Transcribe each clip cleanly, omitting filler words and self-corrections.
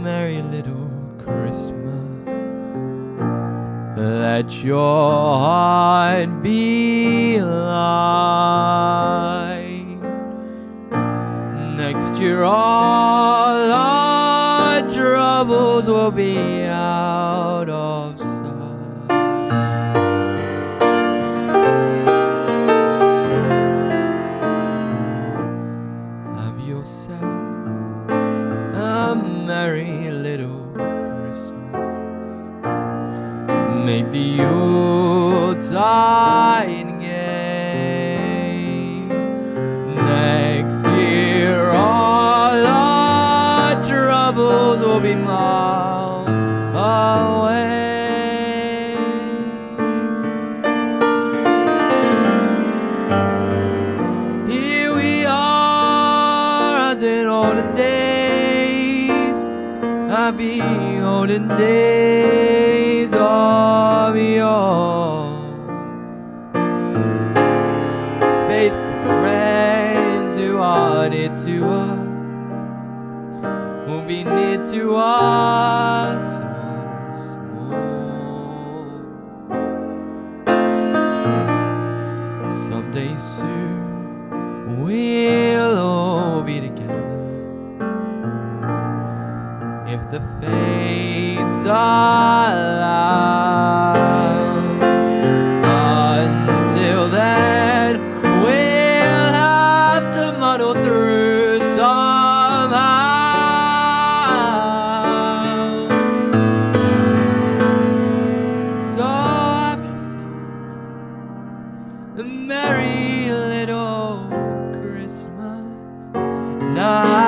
merry little Christmas. Let your heart be light. Next year all our troubles will be out of sight. Have yourself a merry little Christmas. Make the Yuletide gay. Next year all our troubles will be miles away. Here we are as in olden days, happy olden days of yore. Faithful friends who are near to us will be near to us once more. Someday soon we'll all be together if the fates allow. Until then, we'll have to muddle through somehow. So have yourself a merry little Christmas now.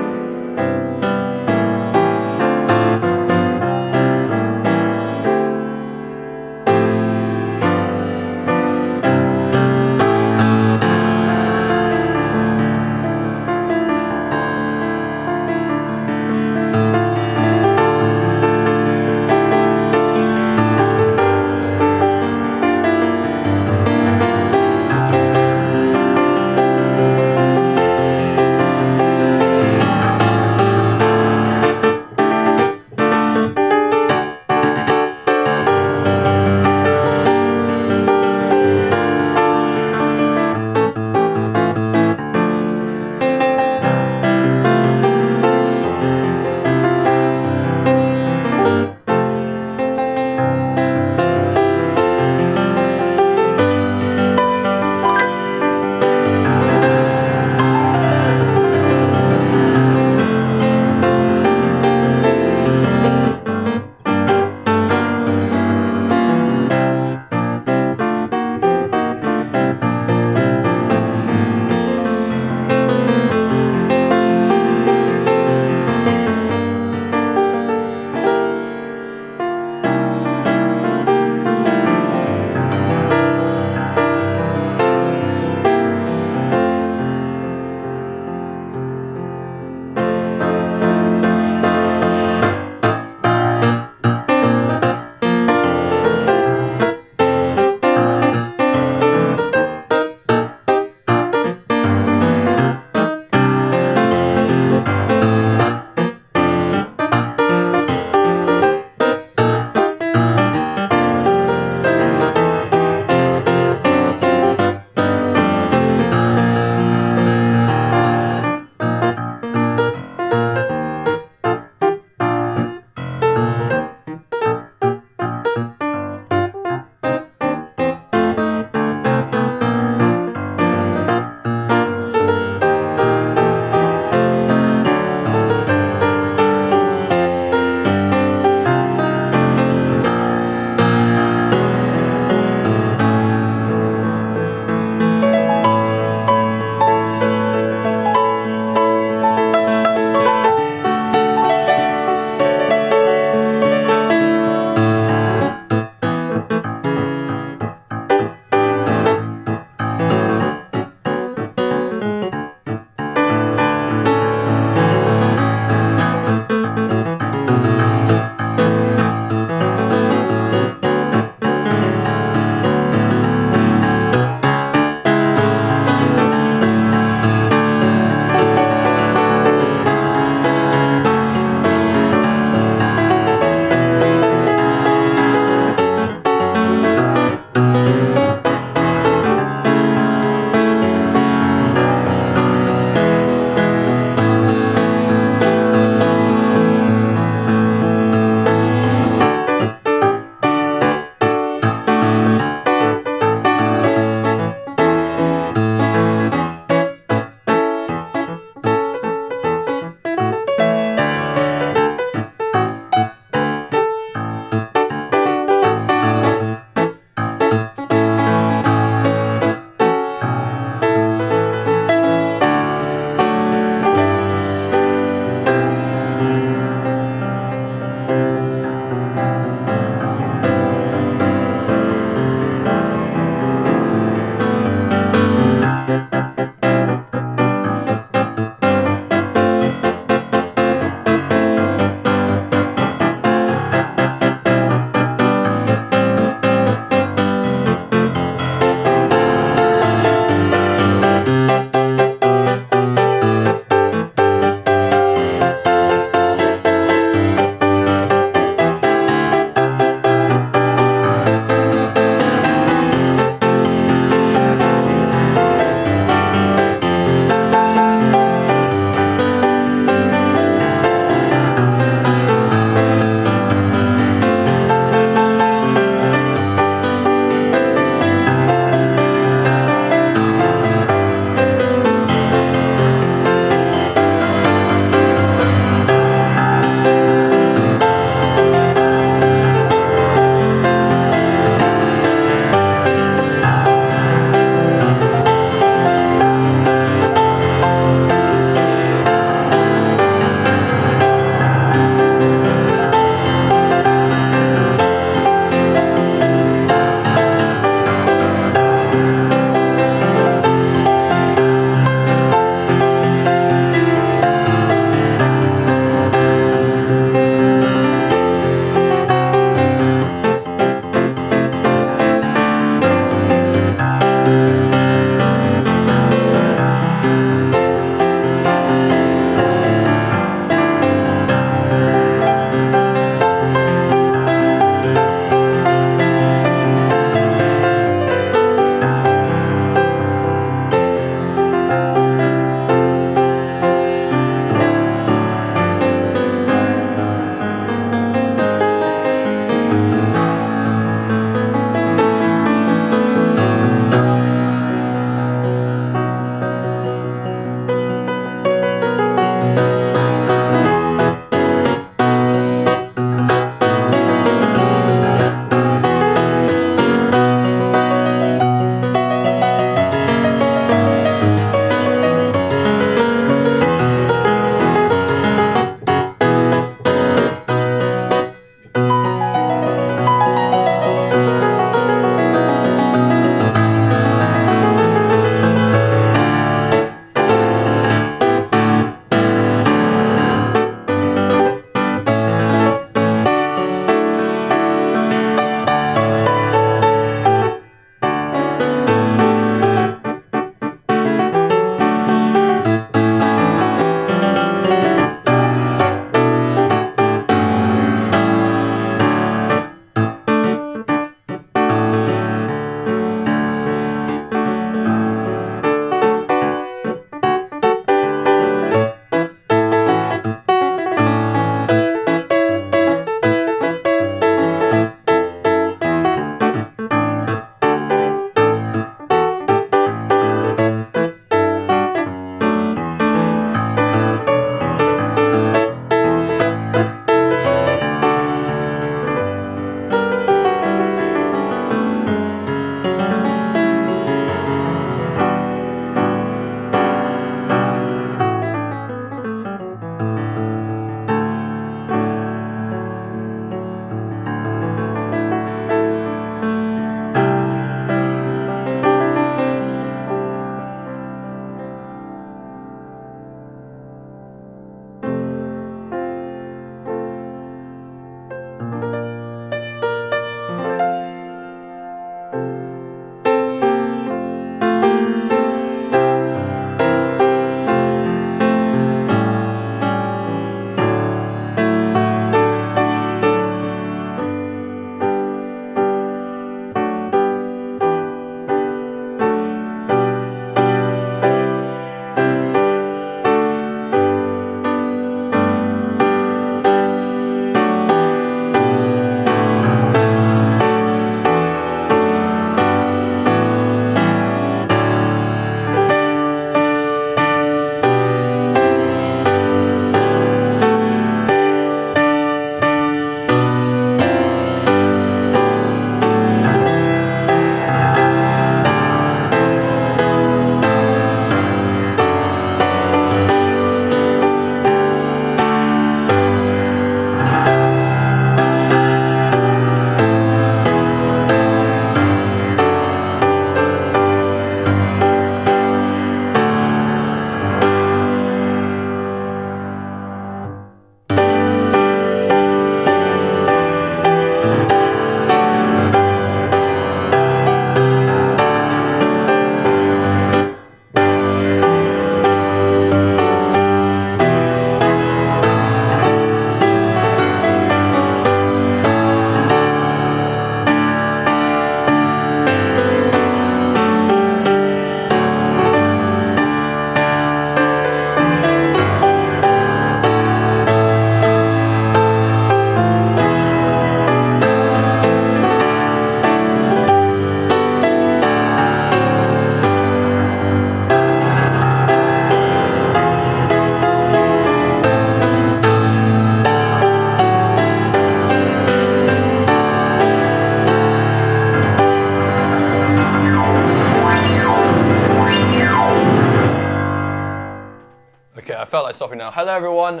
felt like stopping now. Hello, everyone.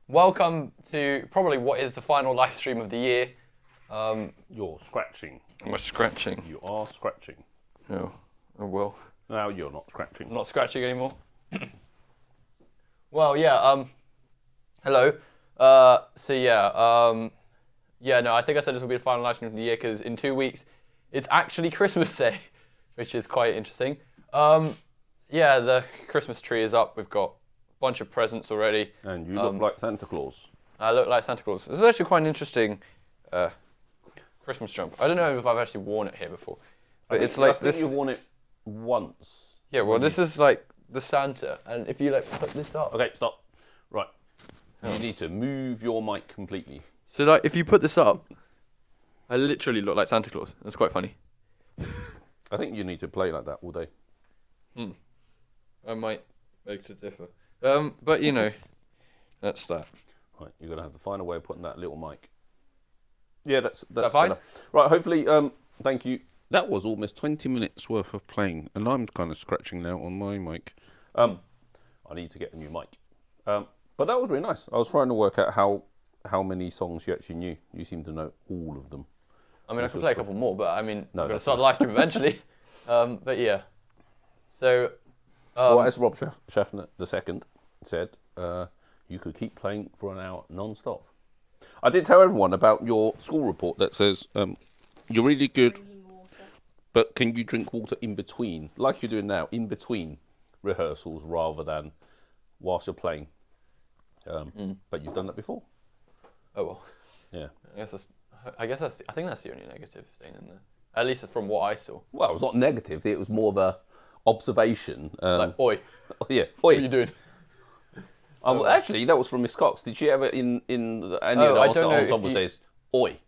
Welcome to probably what is the final live stream of the year. You're scratching. Am I scratching? You are scratching. Oh well. No, you're not scratching. I'm not scratching anymore. Well, yeah. Hello. No, I think I said this will be the final live stream of the year because in 2 weeks it's actually Christmas Day, which is quite interesting. Yeah, the Christmas tree is up. We've got a bunch of presents already. And you look like Santa Claus. I look like Santa Claus. This is actually quite an interesting Christmas jump. I don't know if I've actually worn it here before, but it's like this. I think you've worn it once. Yeah, well, this is like the Santa, and if you like put this up. Okay, stop. Right. You need to move your mic completely. So like, if you put this up, I literally look like Santa Claus. That's quite funny. I think you need to play like that all day. I might beg to differ. But you know, that's that. Right, you're gonna have to find a way of putting that little mic. Yeah, that's fine? better. Right, hopefully, thank you. That was almost 20 minutes worth of playing, and I'm kind of scratching now on my mic. I need to get a new mic. But that was really nice. I was trying to work out how many songs you actually knew. You seem to know all of them. I mean, I could play a couple more, but I mean, No, I'm going to start the live stream eventually. But yeah. So... well, as Rob Schaffner II said, you could keep playing for an hour non-stop. I did tell everyone about your school report that says you're really good, but can you drink water in between, like you're doing now, in between rehearsals rather than whilst you're playing? But you've done that before. Oh well. Yeah. I think that's the only negative thing in there. At least from what I saw. Well, it was not negative. It was more of a observation. Like, oi. Yeah. Oi. What are you doing? Well, actually, that was from Miss Cox. Did she ever in any of the ensemble says oi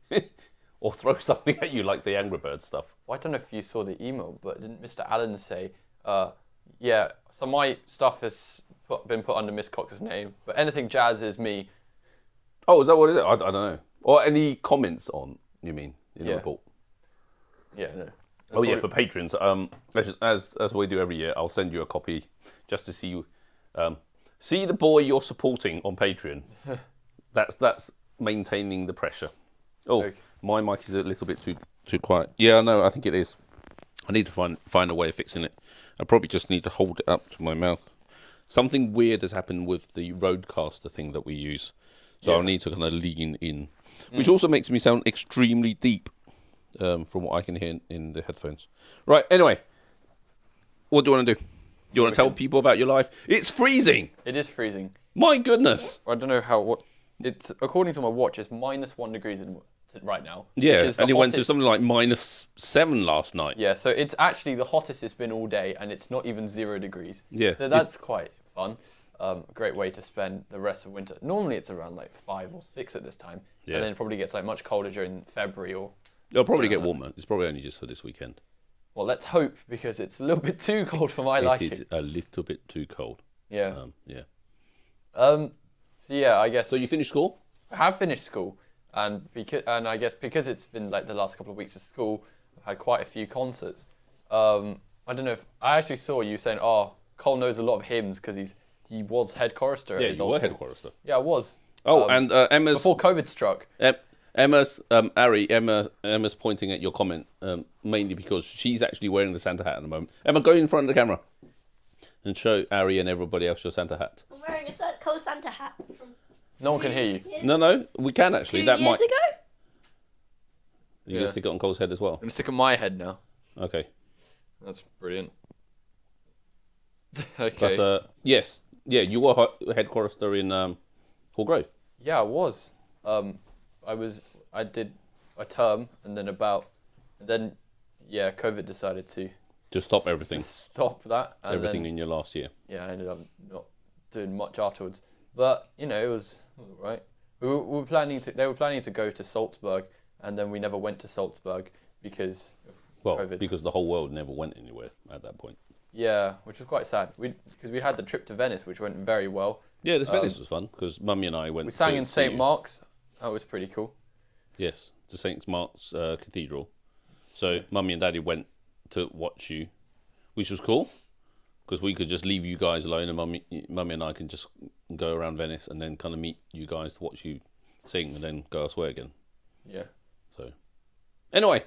or throw something at you like the Angry Birds stuff? Well, I don't know if you saw the email, but didn't Mr. Allen say, yeah, so my stuff has been put under Miss Cox's name, but anything jazz is me. Oh, is that what it is? I don't know. Or any comments on, you mean, in the report? Yeah, no. Yeah, for patrons. As we do every year, I'll send you a copy just to see you. See the boy you're supporting on Patreon. That's maintaining the pressure. Oh, okay. My mic is a little bit too quiet. Yeah, no, I think it is. I need to find a way of fixing it. I probably just need to hold it up to my mouth. Something weird has happened with the Rodecaster thing that we use. So I'll need to kind of lean in. Which also makes me sound extremely deep from what I can hear in the headphones. Right, anyway. What do you want to do? You want to tell people about your life? It's freezing! It is freezing. My goodness! I don't know it's according to my watch, it's -1 degrees right now. Yeah, and it went to something like -7 last night. Yeah, so it's actually the hottest it's been all day, and it's not even 0 degrees. Yeah. So that's quite fun. Great way to spend the rest of winter. Normally it's around like 5 or 6 at this time, and then it probably gets like much colder during February or... It'll probably get warmer. It's probably only just for this weekend. Well, let's hope, because it's a little bit too cold for my liking. It is a little bit too cold. Yeah. Yeah, I guess... So you finished school? I have finished school, and I guess because it's been like the last couple of weeks of school, I've had quite a few concerts. I don't know if... I actually saw you saying, Cole knows a lot of hymns because he was head chorister. Yeah, you were head chorister. Yeah, I was. Oh, and Emma's... Before COVID struck. Emma's pointing at your comment, mainly because she's actually wearing the Santa hat at the moment. Emma, go in front of the camera and show Ari and everybody else your Santa hat. I'm wearing a Cole Santa hat. No one can hear you. No, we can actually. 2 years ago? You're going to stick it on Cole's head as well? I'm going to stick it on my head now. Okay. That's brilliant. Okay. But, yes. Yeah, you were head chorister in Hallgrove. Yeah, I was. I did a term, and then COVID decided to stop everything. Stop that. And everything in your last year. Yeah, I ended up not doing much afterwards. But it was all right. They were planning to go to Salzburg, and then we never went to Salzburg because of COVID. Because the whole world never went anywhere at that point. Yeah, which was quite sad. Because we had the trip to Venice, which went very well. Yeah, Venice was fun because Mummy and I went. We sang in St. Mark's. That was pretty cool. Yes, to St. Mark's Cathedral. So Mummy and Daddy went to watch you, which was cool. Because we could just leave you guys alone, and mummy and I can just go around Venice and then kind of meet you guys to watch you sing, and then go elsewhere again. Yeah. So, anyway,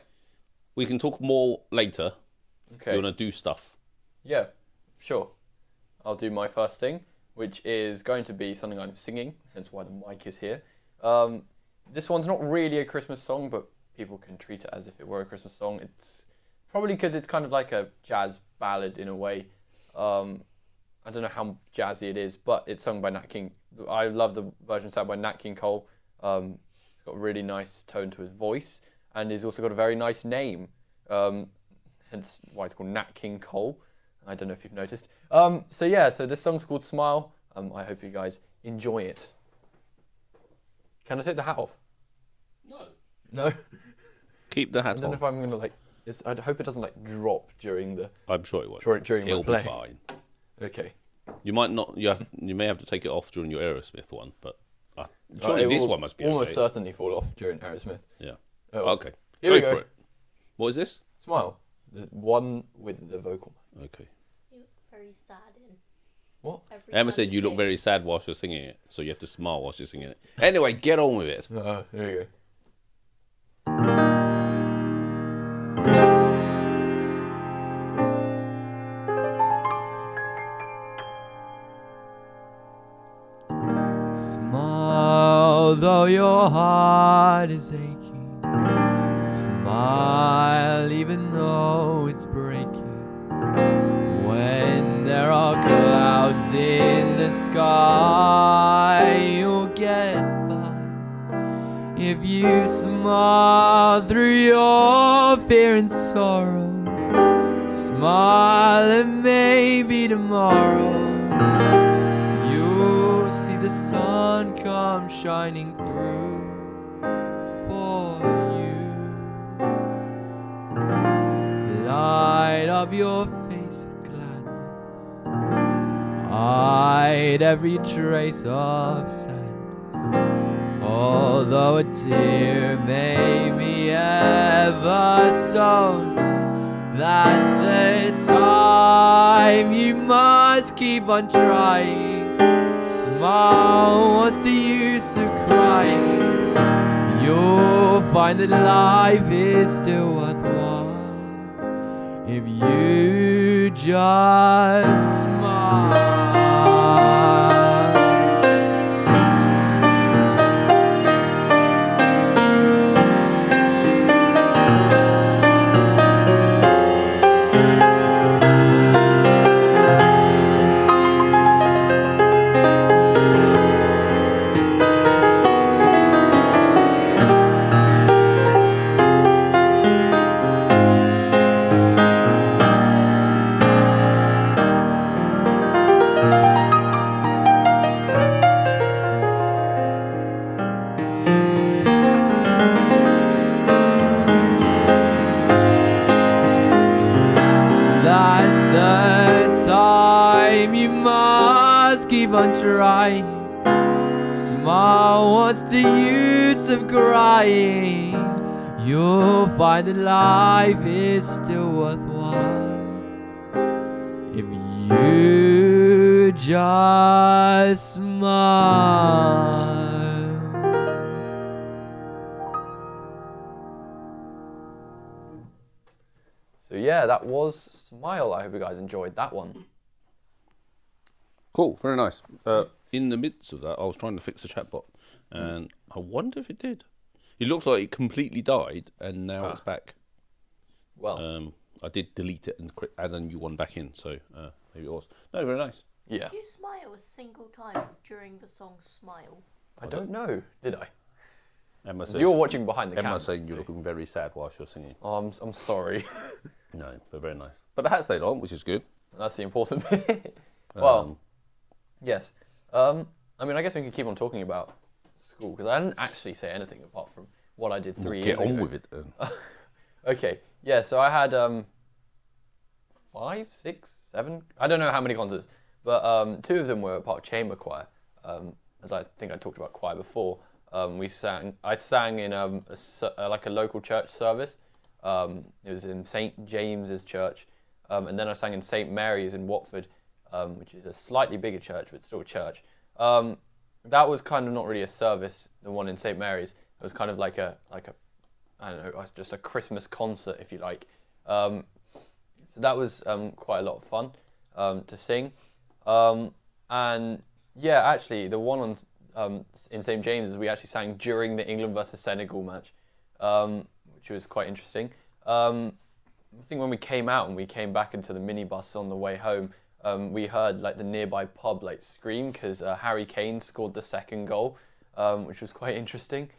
we can talk more later. Okay. You want to do stuff? Yeah, sure. I'll do my first thing, which is going to be something I'm singing, hence why the mic is here. This one's not really a Christmas song, but people can treat it as if it were a Christmas song. It's probably because it's kind of like a jazz ballad in a way. I don't know how jazzy it is, but it's sung by Nat King. I love the version sung by Nat King Cole. He's got a really nice tone to his voice, and he's also got a very nice name. Hence why it's called Nat King Cole. I don't know if you've noticed. So this song's called Smile. I hope you guys enjoy it. Can I take the hat off? No? Keep the hat I don't know on. if I'm going to I hope it doesn't drop during the... I'm sure it won't. During It'll my play. be fine. Okay. You might not. You may have to take it off during your Aerosmith one, but surely this one must be almost okay. certainly fall off during Aerosmith. Yeah. Oh, Okay. Here we go go. for it. What is this? Smile. The one with the vocal. Okay. You look very sad in. What? Every Emma time said you look sing. very sad whilst you're singing it, so you have to smile whilst you're singing it. Anyway, get on with it. Here we go. Smile though your heart is aching. Smile even though it's breaking. When there are clouds in the sky, you'll get by. If you smile through your fear and sorrow, smile and maybe tomorrow you'll see the sun come shining through for you. Light up your face with gladness, hide every trace of sadness. Although a tear may be ever sown, that's the time you must keep on trying. Smile, what's the use of crying? You'll find that life is still worthwhile if you just smile. That's the time you must keep on trying. Smile, what's the use of crying? You'll find that life is still worthwhile if you just smile. So yeah, that was Smile. I hope you guys enjoyed that one. Cool, very nice. In the midst of that, I was trying to fix the chatbot, and I wonder if it did. It looks like it completely died, and now it's back. Well, I did delete it and add a new one back in, so maybe it was. No, very nice. yeah. Did you smile a single time during the song Smile? I don't know, did I? Emma So says, you're watching behind the camera. Emma's saying you're looking very sad whilst you're singing. Oh, I'm sorry. No, but very nice. But the hat stayed on, which is good. That's the important bit. Well, yes. I mean, I guess we can keep on talking about school, because I didn't actually say anything apart from what I did 3 years ago. Get on with it then. Okay, yeah, so I had 5, 6, 7, I don't know how many concerts, but 2 of them were part of chamber choir. As I think I talked about choir before, I sang in like a local church service. It was in St. James's Church, and then I sang in St Mary's in Watford, which is a slightly bigger church, but still a church. That was kind of not really a service. The one in St Mary's, it was kind of like a I don't know, just a Christmas concert, if you like. So that was quite a lot of fun to sing. And yeah, actually, the one on in St James's, we actually sang during the England versus Senegal match, which was quite interesting. I think when we came out and we came back into the minibus on the way home, we heard like the nearby pub like scream because Harry Kane scored the second goal, which was quite interesting.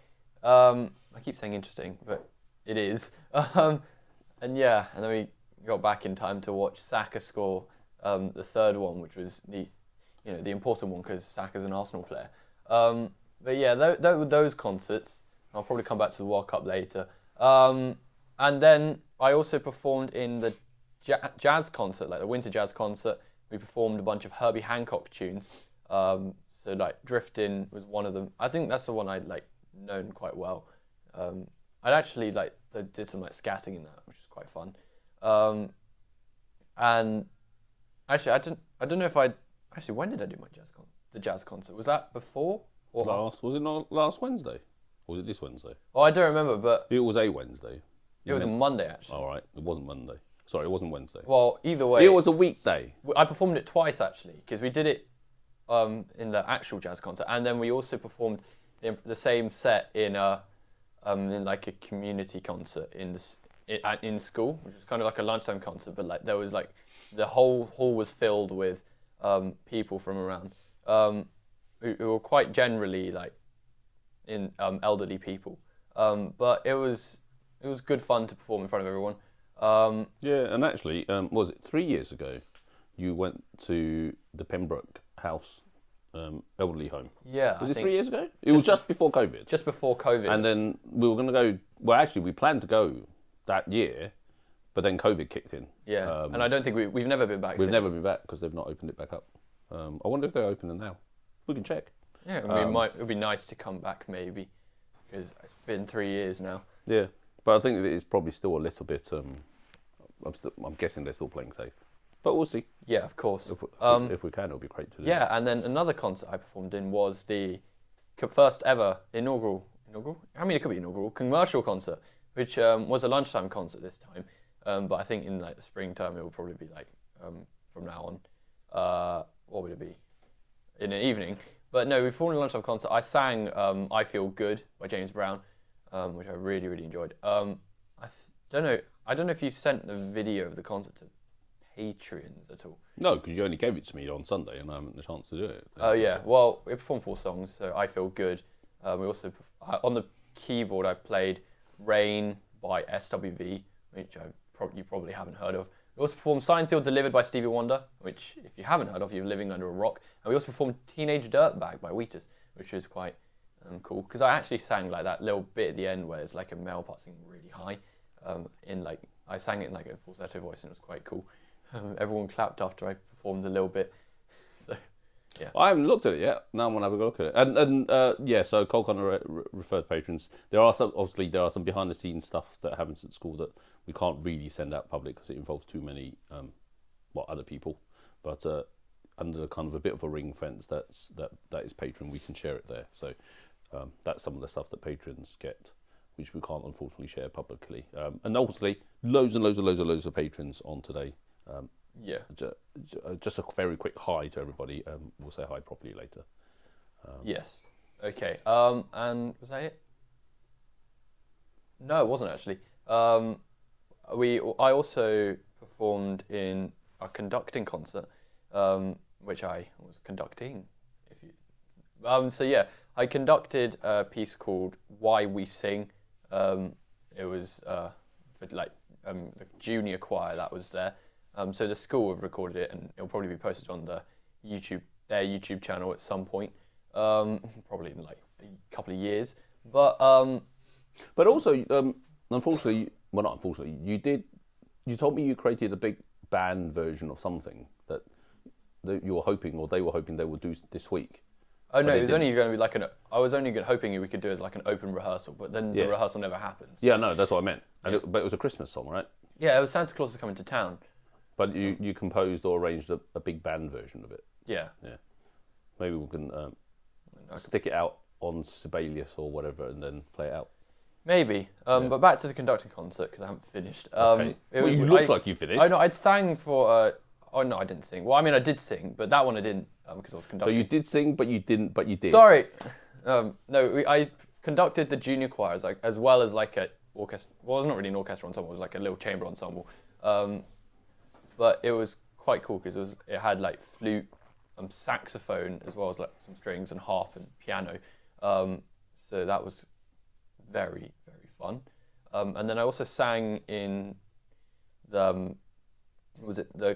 I keep saying interesting, but it is. And yeah, and then we got back in time to watch Saka score the third one, which was the important one because Saka's an Arsenal player. But yeah, those concerts. I'll probably come back to the World Cup later. And then I also performed in the jazz concert, like the winter jazz concert. We performed a bunch of Herbie Hancock tunes. So like Driftin' was one of them. I think that's the one I'd like known quite well. I'd actually like did some like scatting in that, which was quite fun. And actually, I don't know if when did I do my jazz concert? Was that before or Was it not last Wednesday? Or was it this Wednesday? Oh, I don't remember, but It was a Wednesday. it was a Monday actually. All right, it wasn't Monday. Sorry, it wasn't Wednesday. Well, either way, It was a weekday. I performed it twice actually because we did it in the actual jazz concert, and then we also performed the same set in like a community concert in school, which was kind of like a lunchtime concert, but like there was like the whole hall was filled with people from around who were quite generally like elderly people, but it was good fun to perform in front of everyone. Yeah, and actually, was it 3 years ago? You went to the Pembroke House elderly home. Yeah, Was it 3 years ago? It was just before COVID. Just before COVID. And then we were going to go. Well, actually, we planned to go that year, but then COVID kicked in. Yeah, and I don't think we've never been back. We've since. never been back because they've not opened it back up. I wonder if they're opening now. We can check. Yeah, it would be nice to come back maybe, because it's been 3 years now. Yeah, but I think it is probably still a little bit. I'm guessing they're still playing safe, but we'll see. Yeah, of course. If we can, it'll be great to do. Yeah, and then another concert I performed in was the first ever inaugural. I mean, it could be inaugural commercial concert, which was a lunchtime concert this time. But I think in like the springtime it will probably be like from now on. What would it be? In the evening. But no, we performed a lunchtime concert. I sang "I Feel Good" by James Brown, which I really, really enjoyed. Don't know. I don't know if you sent the video of the concert to Patreons at all. No, because you only gave it to me on Sunday, and I haven't had the chance to do it. Oh yeah. Well, we performed 4 songs. So "I Feel Good." We also on the keyboard I played "Rain" by SWV, which you probably haven't heard of. We also performed "Signed, Sealed, Delivered" by Stevie Wonder, which if you haven't heard of, you're living under a rock. And we also performed "Teenage Dirtbag" by Wheatus, which was quite cool because I actually sang like that little bit at the end where it's like a male part singing really high. I sang it in like a falsetto voice and it was quite cool. Everyone clapped after I performed a little bit. So yeah, I haven't looked at it yet. Now I'm gonna have a look at it. And yeah, so Cole Connor referred patrons. There are some behind the scenes stuff that happens at school that we can't really send out public because it involves too many other people. But under kind of a bit of a ring fence, that is Patreon. We can share it there. So that's some of the stuff that patrons get, which we can't unfortunately share publicly. And obviously, loads of patrons on today. yeah. Just a very quick hi to everybody. We'll say hi properly later. Yes. Okay. And was that it? No, it wasn't actually. I also performed in a conducting concert, which I was conducting. So yeah, I conducted a piece called "Why We Sing." It was for like the junior choir that was there. So the school have recorded it, and it'll probably be posted on their YouTube channel at some point, probably in like a couple of years. But also, unfortunately, well, not unfortunately, you told me you created a big band version of something that you were hoping, or they were hoping they would do this week. Oh no, it was only going to be I was only hoping we could do it as like an open rehearsal, but then the rehearsal never happens. Yeah, no, that's what I meant. But it was a Christmas song, right? Yeah, it was Santa Claus is Coming to Town. But you composed or arranged a big band version of it. Yeah. Yeah. Maybe we can stick it out on Sibelius or whatever and then play it out. Maybe. But back to the conducting concert because I haven't finished. Okay. You look like you finished. I know. I'd sang for. Oh no, I didn't sing. Well, I mean, I did sing, but that one I didn't because I was conducting. So you did sing, but you didn't. But you did. Sorry. No, I conducted the junior choir as well as like a orchestra. Well, it was not really an orchestra ensemble. It was like a little chamber ensemble. But it was quite cool because it had like flute, saxophone, as well as like some strings and harp and piano. So that was very, very fun. And then I also sang in the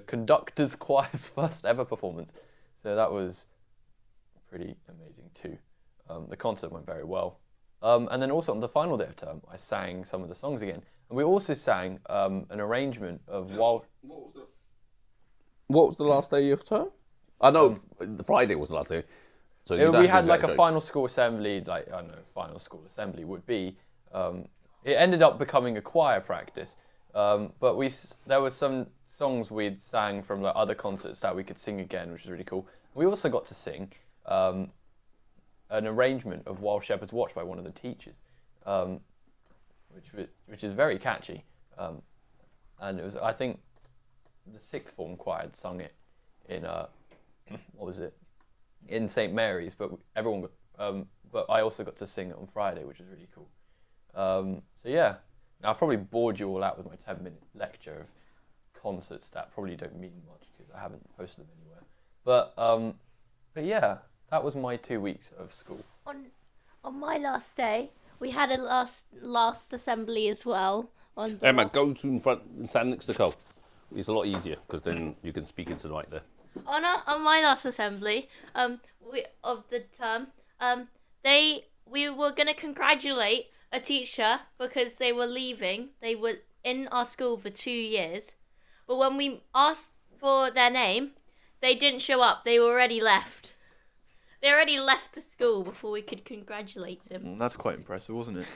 conductor's choir's first ever performance. So that was pretty amazing too. The concert went very well. And then also on the final day of term, I sang some of the songs again. And we also sang an arrangement of What was the last day of term? I know Friday was the last day. So we had like a final school assembly, like I don't know, final school assembly would be. It ended up becoming a choir practice, but there were some songs we'd sang from like other concerts that we could sing again, which was really cool. We also got to sing an arrangement of While Shepherds Watch by one of the teachers, which is very catchy, and it was, I think, the sixth form choir had sung it in in St Mary's, but everyone but I also got to sing it on Friday, which was really cool. So yeah, now I've probably bored you all out with my 10-minute lecture of concerts that probably don't mean much because I haven't posted them anywhere. But yeah, that was my 2 weeks of school. On my last day, we had a last assembly as well. Emma, go to in front and stand next to Cole. It's a lot easier because then you can speak into the mic there. On my last assembly, of the term, we were gonna congratulate a teacher because they were leaving. They were in our school for 2 years, but when we asked for their name, they didn't show up. They already left. They already left the school before we could congratulate them. That's quite impressive, wasn't it?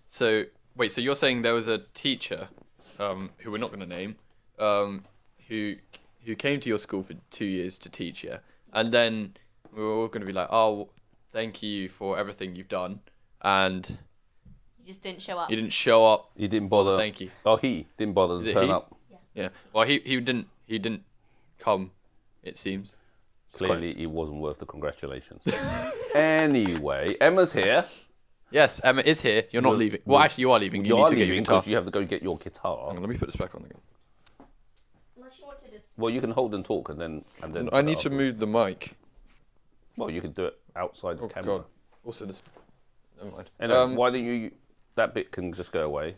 So wait, so you're saying there was a teacher, who we're not going to name, who came to your school for 2 years to teach you, and then we were all going to be like, oh, thank you for everything you've done, and You just didn't show up. he didn't show up. He didn't bother. Thank you. Oh, he didn't bother Is to it turn he? up. Yeah. Well, he didn't come. It seems. Clearly, he wasn't worth the congratulations. Anyway, Emma's here. Yes, Emma is here. You're not leaving. Well, actually, you are leaving. You need to get your guitar. because you have to go get your guitar. Hang on, let me put this back on again. Unless you wanted to. Well, you can hold and talk and then. I need to move the mic. Well, you can do it outside the camera. God. Also, this. Never mind. Anyway, why don't you? That bit can just go away.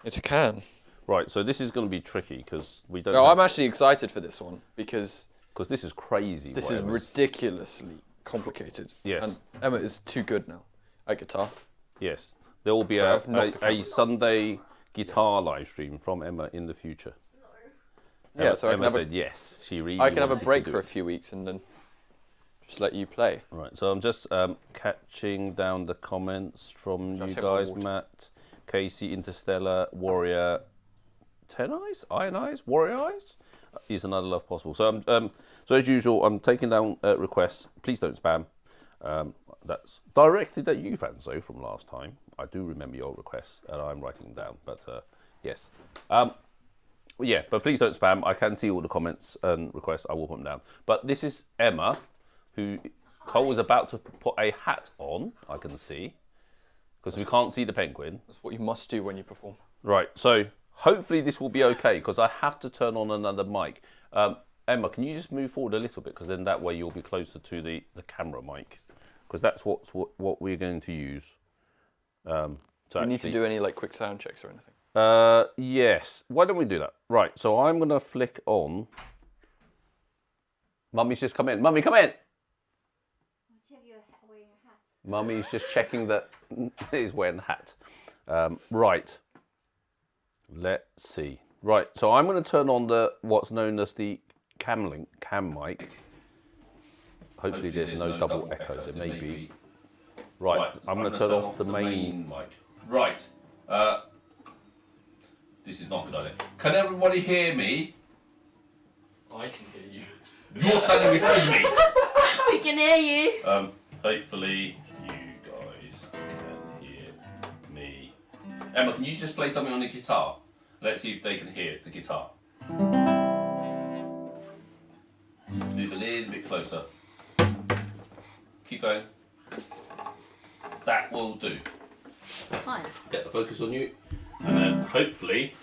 It can. Right. So this is going to be tricky because we don't. No, I'm actually excited for this one because this is crazy. this is ridiculously complicated. Yes. And Emma is too good now at guitar. Yes. There will be Sorry, I've knocked the a camera. Sunday guitar live stream from Emma in the future. Yeah, so Emma said yes. She really. I can have a wanted to break do for a it. few weeks and then just let you play. Right, so I'm just catching down the comments from Shall I you take my guys, water? Matt, Casey, Interstellar, Warrior, Ten Eyes, Iron Eyes, Warrior Eyes. Is another love possible. So so as usual, I'm taking down requests. Please don't spam. That's directed at you, Fanzo, from last time. I do remember your requests, and I'm writing them down. But yes, yeah. But please don't spam. I can see all the comments and requests. I will put them down. But this is Emma, who Cole was about to put a hat on. I can see because we can't see the penguin. That's what you must do when you perform. Right. So hopefully this will be okay because I have to turn on another mic. Emma, can you just move forward a little bit because then that way you'll be closer to the camera mic because that's what we're going to use. Do you need to do any like quick sound checks or anything? Yes. Why don't we do that? Right. So I'm going to flick on. Mummy's just come in. Mummy, come in. Mummy's just checking that he's wearing a hat. Right. Let's see. Right. So I'm going to turn on what's known as the cam mic. Hopefully there's no double echo. There may be. Right. I'm going to turn off the main mic. Right. This is not a good idea. Can everybody hear me? I can hear you. You're standing behind me. We can hear you. Hopefully you guys can hear me. Emma, can you just play something on the guitar? Let's see if they can hear the guitar. Move a little bit closer. Keep going. That will do. Fine. Get the focus on you. And then hopefully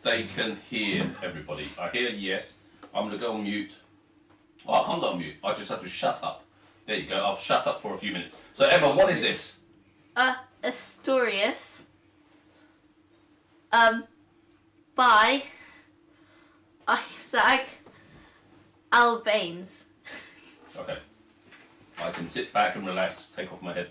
they can hear everybody. I hear yes. I'm going to go on mute. Oh, I can't go on mute. I just have to shut up. There you go. I'll shut up for a few minutes. So Emma, what is this? Asturias. By Isaac Albanes. Okay. I can sit back and relax, take off my head.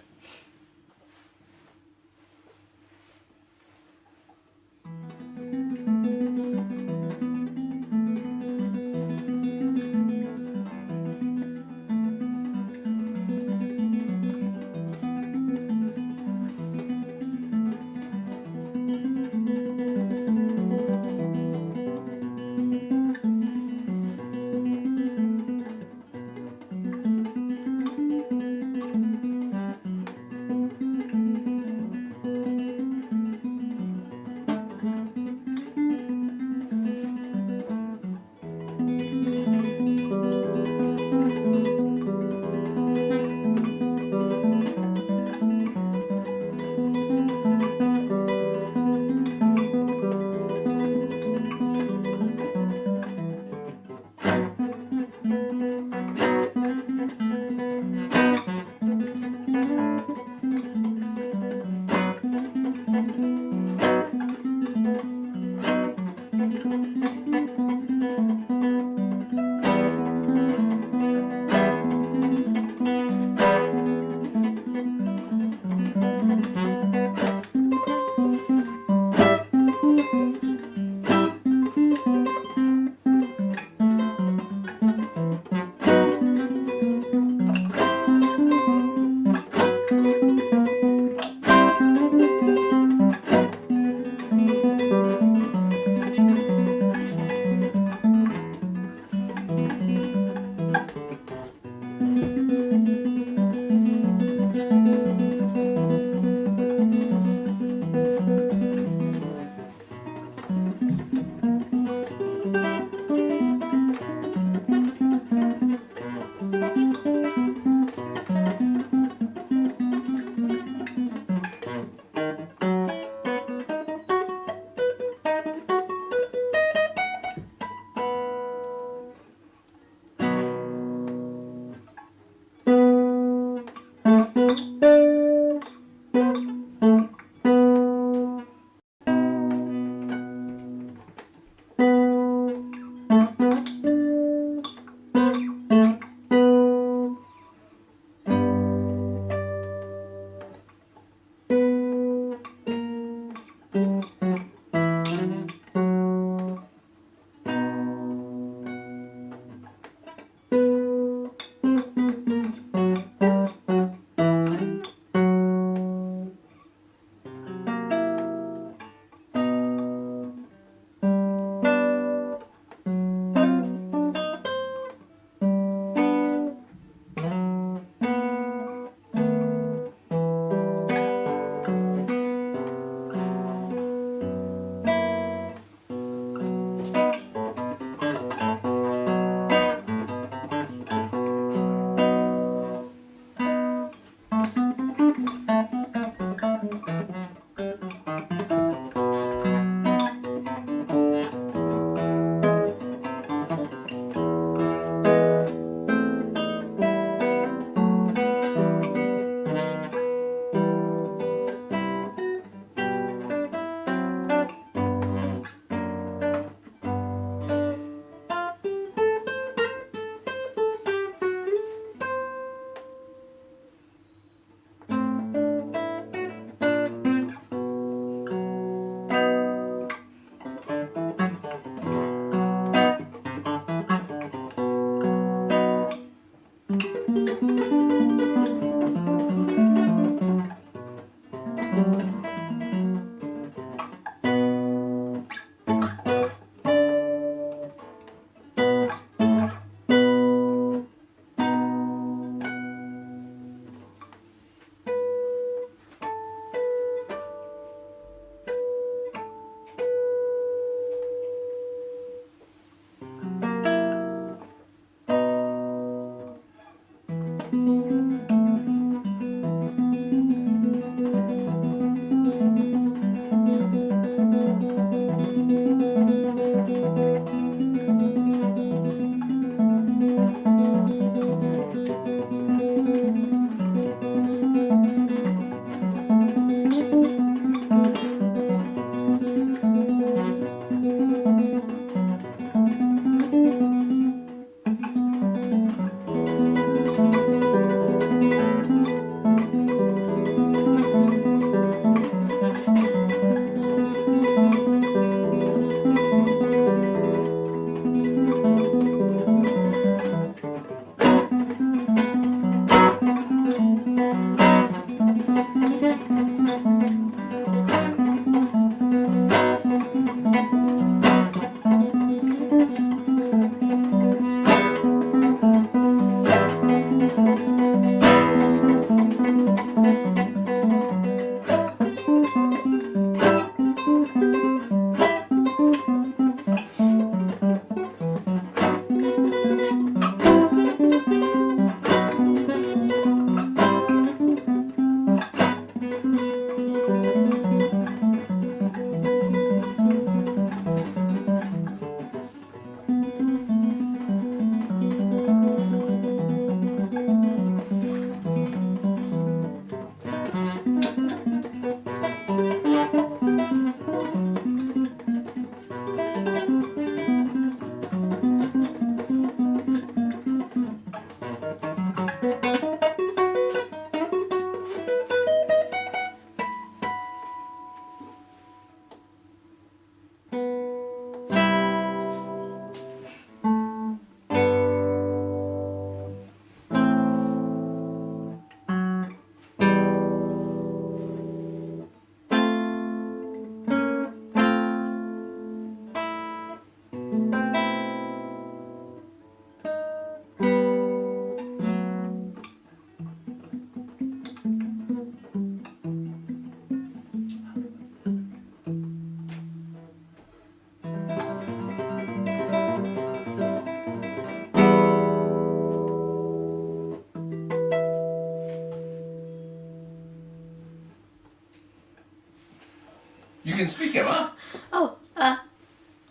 You can speak, Emma. Oh,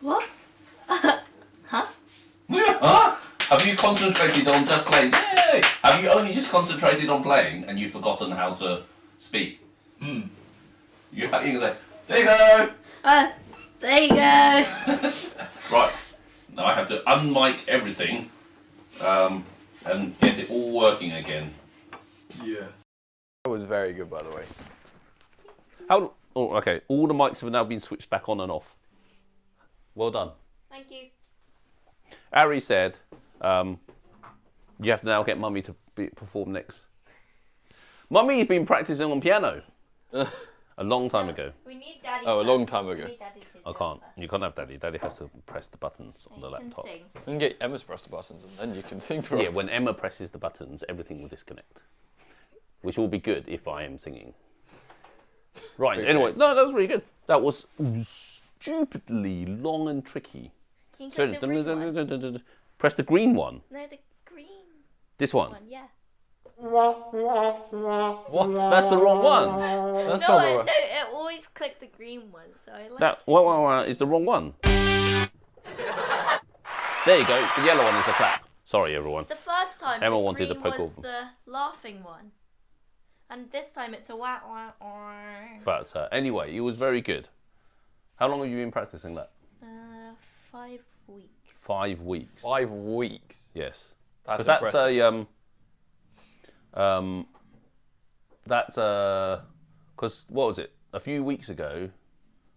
what? Huh? Huh? Have you concentrated on just playing? Yay! Have you only just concentrated on playing and you've forgotten how to speak? You can say, there you go! There you go. Right, now I have to unmic everything and get it all working again. Yeah. That was very good, by the way. How? Oh, okay. All the mics have now been switched back on and off. Well done. Thank you. Ari said, you have to now get Mummy to perform next. Mummy's been practicing on piano a long time ago. We need Daddy. Oh, a first. long time ago. We need Daddy to I do can't. it first. You can't have Daddy. Daddy has to press the buttons on the You can laptop. sing. You can get Emma to press the buttons and then you can sing for Yeah, us. when Emma presses the buttons, everything will disconnect. Which will be good if I am singing. Right, Okay. anyway. No, that was really good. That was stupidly long and tricky. Can you get the green one? Press the green one. No, the green This one. one, yeah. What? That's the wrong one. That's No, not the no, right. it always clicked the green one, so I like That is the wrong one. There you go. The yellow one is the clap. Sorry, everyone. The first time Emma the wanted green to poke was over. the laughing one. And this time it's a wah wah wah. But anyway, it was very good. How long have you been practicing that? 5 weeks. 5 weeks. 5 weeks. Yes. That's That's impressive. because what was it? A few weeks ago,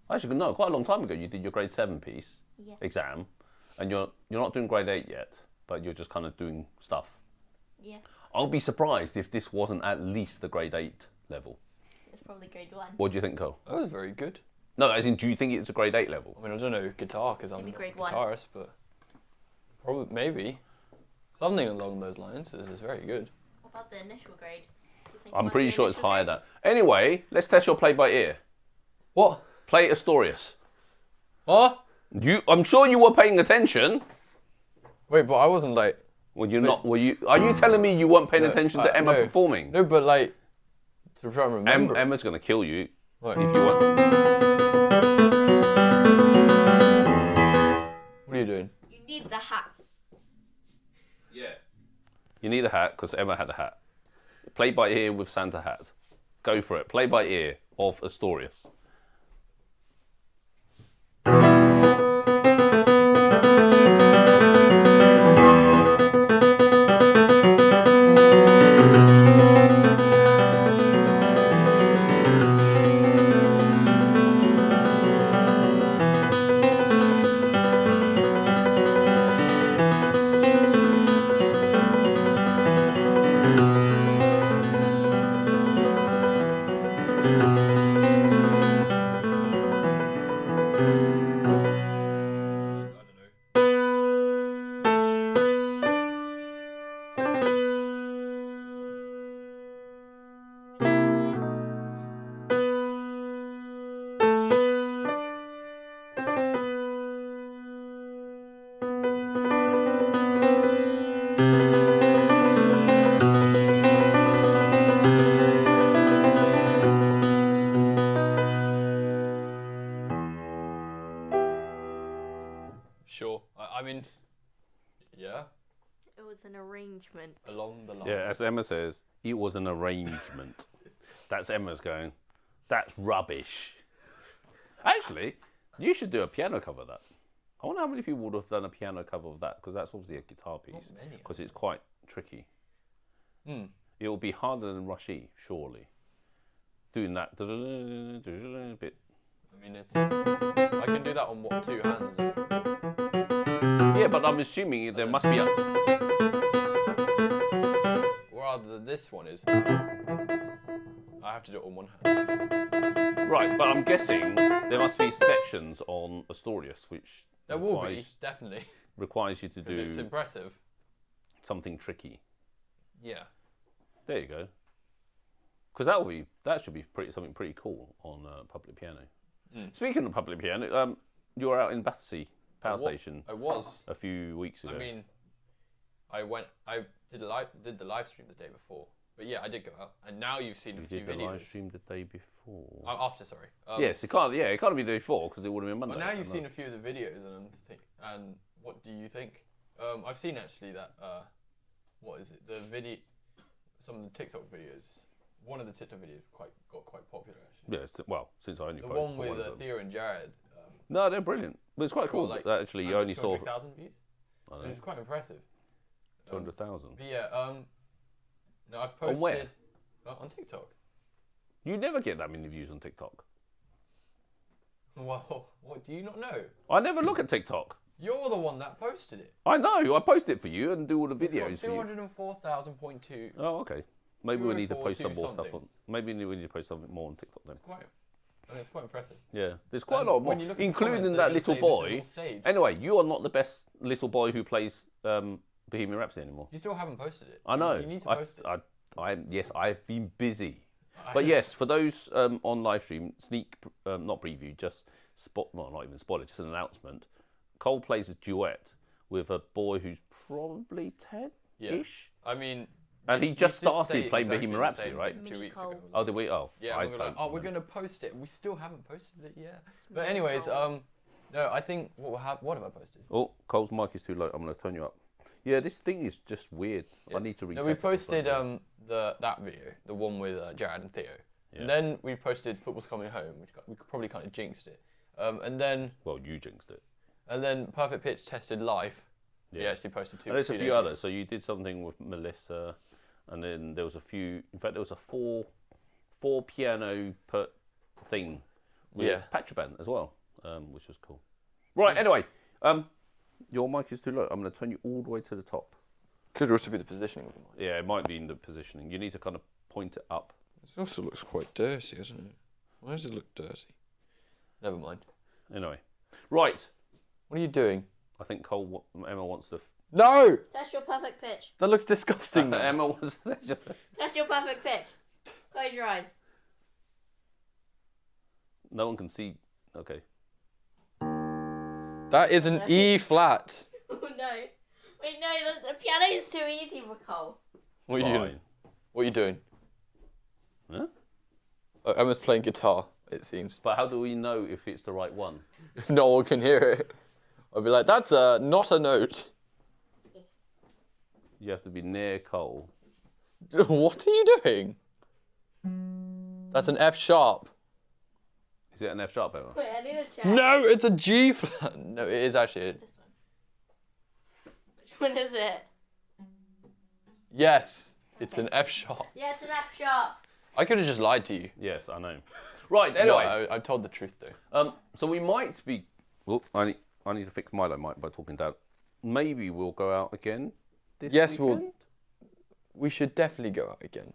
actually no, quite a long time ago. You did your grade 7 piece Yeah. exam, and you're not doing grade 8 yet, but you're just kind of doing stuff. Yeah, I'll be surprised if this wasn't at least the grade 8 level. it's probably grade 1. What do you think, Cole? That was very good. No, as in, do you think it's a grade 8 level? I mean, I don't know guitar because I'm Maybe not a grade 1. guitarist, but probably maybe something along those lines. This is very good. What about the initial grade? Do you think it I'm might pretty be sure it's initial higher grade? than. Anyway, let's test your play by ear. What? Play Asturias. What? I'm sure you were paying attention. Wait, but I wasn't like. Well, you're not. Were you? Are you telling me you weren't paying attention to Emma performing? No, but like to try and remember. Emma's gonna kill you Right. if you want. What are you doing? You need the hat. Yeah. You need a hat because Emma had a hat. Play by ear with Santa hat. Go for it. Play by ear of Asturias. Sure. I mean, yeah. It was an arrangement. Along the line. Yeah, as Emma says, it was an arrangement. That's Emma's going, that's rubbish. Actually, you should do a piano cover of that. I wonder how many people would have done a piano cover of that, because that's obviously a guitar piece. Not many, Because it's quite tricky. Hmm. It will be harder than Rushy, surely. Doing that bit. I mean, it's. I can do that on what, 2 hands? Yeah, but I'm assuming there must be a. Rather, this one is. I have to do it on 1 hand. Right, but I'm guessing there must be sections on Asturias which There will be, definitely. requires you to 'Cause do it's impressive. something tricky. Yeah. There you go. Because that should be something pretty cool on public piano. Mm. Speaking of public piano, you were out in Battersea Power Station I was. a few weeks ago. I mean, I did the live stream the day before. But yeah, I did go out. And now you've seen a few did the videos. live stream the day before. After, sorry. Yes, it can't be the day before because it would have been Monday. But now you've seen a few of the videos, and what do you think? I've seen actually that. What is it? The video. Some of the TikTok videos. One of the TikTok videos got quite popular actually. Yeah, well, since I only The posted one with Theo and Jared. No, they're brilliant. But it's quite cool like, that actually you only saw 200,000 views. It was quite impressive. 200,000. But yeah, no, I've posted On where? On TikTok. You never get that many views on TikTok. Well, what do you not know? I never look at TikTok. You're the one that posted it. I know. I post it for you and do all the videos It's for you. got 204,000.2. Oh, okay. Maybe we need to post some 242 more stuff on. something. Maybe we need to post something more on TikTok then. It's quite impressive. Yeah, there's quite a And lot when more, you look at the including comments, that they little say this is boy. all staged. Anyway, you are not the best little boy who plays Bohemian Rhapsody anymore. You still haven't posted it. I know. You need to post it. Yes, I've been busy. But yes, for those on live stream, not preview, just not even spoiler, just an announcement. Cole plays a duet with a boy who's probably 10-ish. Yeah. I mean, And he you just did say started playing exactly Bohemian the Rhapsody, same right? thing 2 Mini weeks Cole. ago. Oh, did we? Oh, Yeah, I we're like, don't- we're gonna post it. We still haven't posted it yet. But Mini anyways, Cole. no, I think what have I posted? Oh, Cole's mic is too low. I'm going to turn you up. Yeah, this thing is just weird. Yeah. I need to reset No, we it or posted something. that video, the one with Jared and Theo, Yeah. and then we posted Football's Coming Home, which we probably kind of jinxed it, and then Well, you jinxed it. Perfect Pitch tested live. We Yeah. actually posted two. And there's a 2 few days ago. others. So you did something with Melissa, and then there was a few. In fact, there was a four piano per thing with Yeah. Patraban as well, which was cool. Right. Anyway, your mic is too low. I'm going to turn you all the way to the top. Could also be the positioning of the mic. Yeah, it might be in the positioning. You need to kind of point it up. This also looks quite dirty, doesn't it? Why does it look dirty? Never mind. Anyway, right. What are you doing? I think Emma wants to. No! That's your perfect pitch. That looks disgusting. man. Emma was. That's your perfect pitch. Close your eyes. No one can see. Okay. That is an E flat. Oh no. Wait, no, the piano is too easy for Cole. What are you doing? Fine. What are you doing? Huh? Emma's playing guitar, it seems. But how do we know if it's the right one? If no one can hear it, I'll be like, that's not a note. You have to be near Cole. What are you doing? That's an F sharp. Is it an F sharp, Emma? Wait, I need to check. No, it's a G flat. No, it is actually. This one. Which one is it? Yes, it's an F sharp. Yeah, it's an F sharp. I could have just lied to you. Yes, I know. Right, No, anyway. I told the truth though. So we might be... Oh, I need to fix Milo mic by talking down. Maybe we'll go out again this Yes, weekend? we should definitely go out again.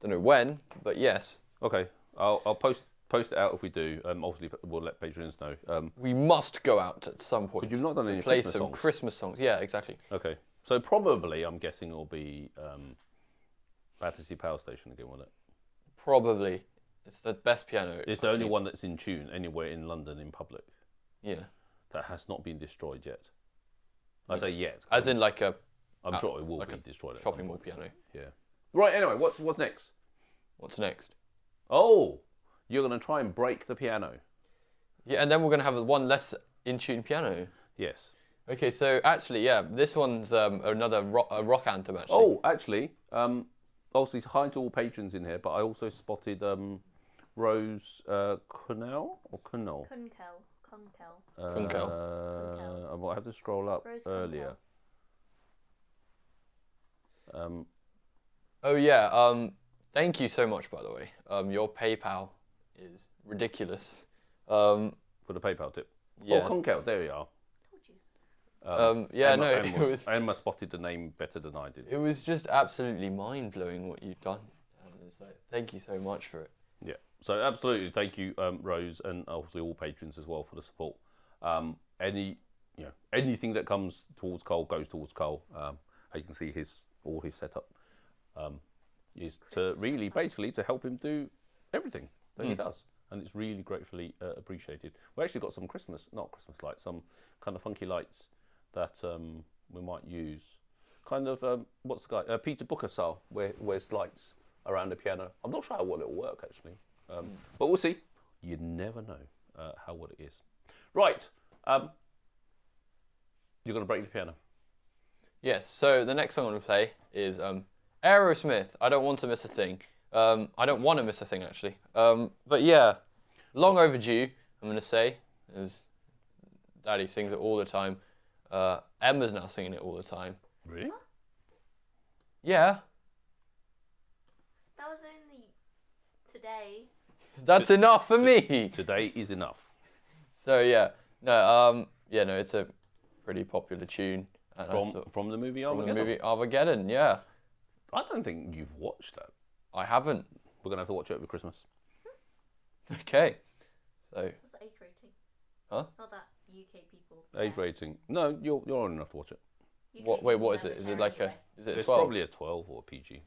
Don't know when, but yes. Okay, I'll post it out if we do. Obviously, we'll let patrons know. We must go out at some point. But you've not done any play Christmas some songs. Christmas songs. Yeah, exactly. Okay, so probably, I'm guessing it'll be Battersea Power Station again, won't it? Probably. It's the best piano. It's the only one that's in tune anywhere in London in public Yeah. that has not been destroyed yet. I say yet. As in like a I'm sure it will like be a destroyed at some shopping mall point. piano. Yeah. Right, anyway, what's next? What's next? Oh, you're going to try and break the piano. Yeah, and then we're going to have one less in tune piano. Yes. Okay, so actually, yeah, this one's another rock anthem actually. Oh, actually, obviously, hi to all patrons in here, but I also spotted Rose Kunnell or Kunnell. Kunkel. Kunkel. I might have to scroll up Rose earlier. Oh yeah, thank you so much, by the way. Your PayPal is ridiculous. For the PayPal tip. Yeah. Oh, Conkel, there we are. Told you. Yeah, Emma, no, Emma, it was Emma spotted the name better than I did. it was just absolutely mind blowing what you've done. And it's like, thank you so much for it. Yeah. So absolutely, thank you, Rose, and obviously all patrons as well for the support. Anything that comes towards Cole goes towards Cole. You can see all his setup is to really basically to help him do everything that he does, and it's really gratefully appreciated. We actually got some not Christmas lights, some kind of funky lights that we might use. Kind of what's the guy Peter Booker style, where wears lights around the piano. I'm not sure how well it'll work actually, but we'll see. You never know how well it is. Right, you're going to break the piano. Yes, so the next song I'm going to play is Aerosmith, I Don't Want to Miss a Thing. I don't want to miss a thing, actually. But yeah, long overdue, I'm going to say, as Daddy sings it all the time. Emma's now singing it all the time. Really? Yeah, That was only today. that's enough for me. Today is enough. So yeah, no, it's a pretty popular tune. And I thought- From the movie from Armageddon? the movie Armageddon, yeah. I don't think you've watched that. I haven't. We're going to have to watch it over Christmas. Okay, so What's the age rating? Huh? Not that UK people. Age rating. No, you're old enough to watch it. UK what? Wait, people what is never it? Is care it like anyway. is it a It's 12? probably a 12 or a PG.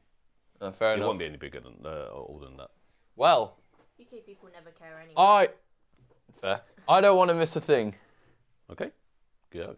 Fair It enough. won't be any bigger than older than that. Well, UK people never care anyway. fair. I don't want to miss a thing. Okay, go.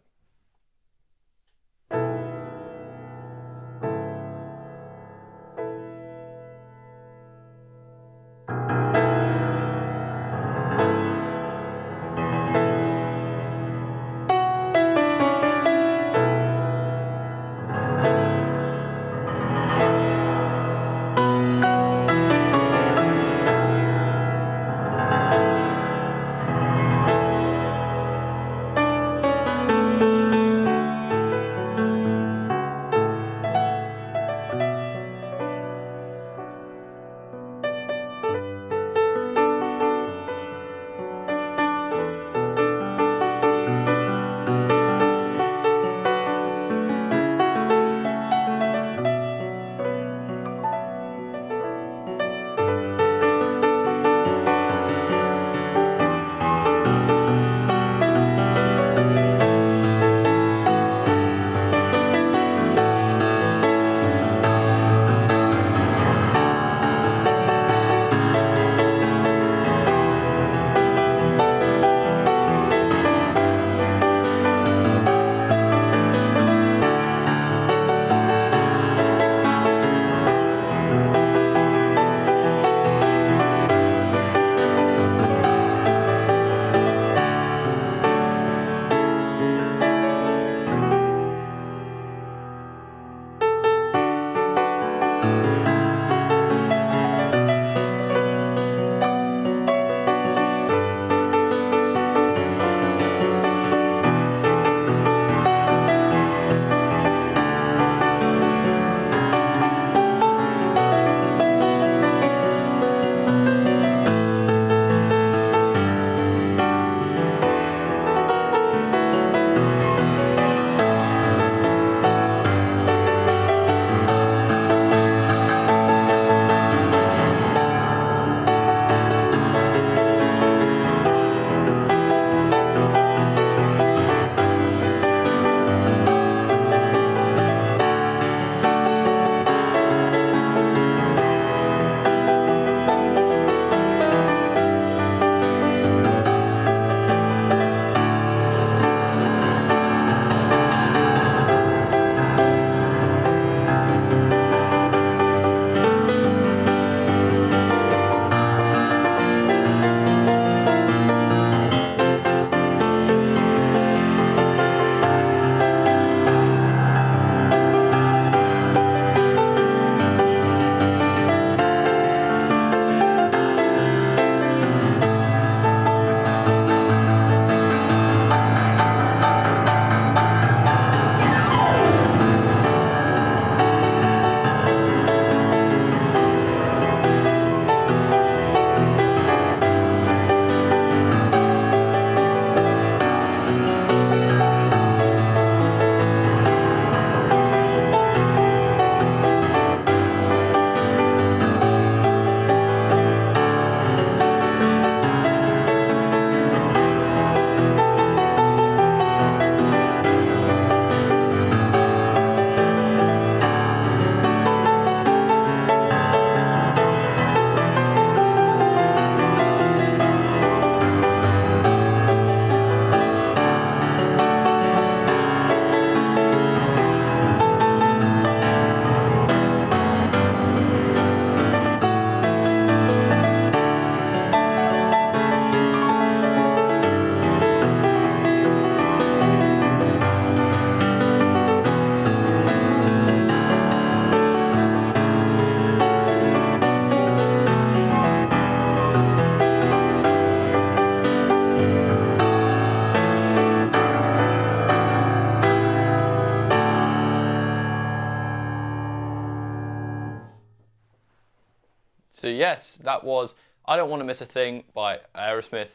So yes, that was I Don't Want to Miss a Thing by Aerosmith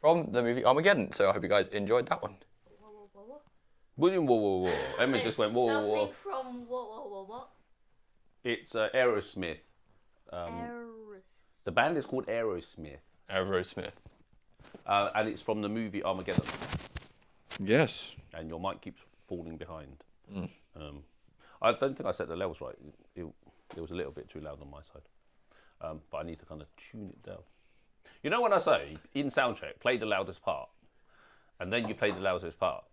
from the movie Armageddon. So I hope you guys enjoyed that one. William, whoa. Emma just went, whoa. Something from what? It's Aerosmith. Aerosmith. The band is called Aerosmith. Aerosmith. And it's from the movie Armageddon. Yes. And your mic keeps falling behind. I don't think I set the levels right. It was a little bit too loud on my side. But I need to kind of tune it down. You know when I say, in soundcheck, play the loudest part, and then you play the loudest part,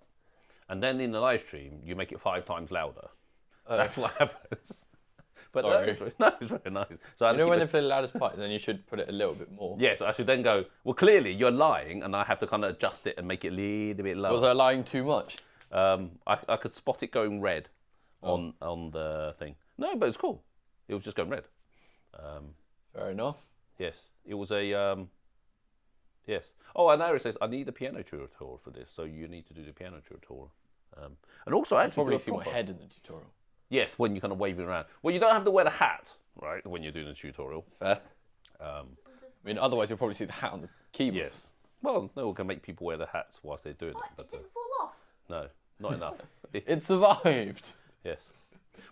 and then in the live stream, you make it 5 times louder. That's what happens. But Sorry. No, it's very nice. So You know when they play the loudest part, then you should put it a little bit more. Yes, I should then go, well, clearly you're lying, and I have to kind of adjust it and make it a little bit lower. Was I lying too much? I could spot it going red on the thing. No, but it's cool. It was just going red. Fair enough. Yes, it was a... yes. Oh, and Iris says, I need a piano tutorial for this, so you need to do the piano tutorial. And also, actually... Probably see my head in the tutorial. Yes, when you're kind of waving around. Well, you don't have to wear the hat, right, when you're doing the tutorial. Fair. I mean, otherwise you'll probably see the hat on the keyboard. Yes. Well, no, we can make people wear the hats whilst they're doing it. But, It didn't fall off. no, not enough. It survived. Yes.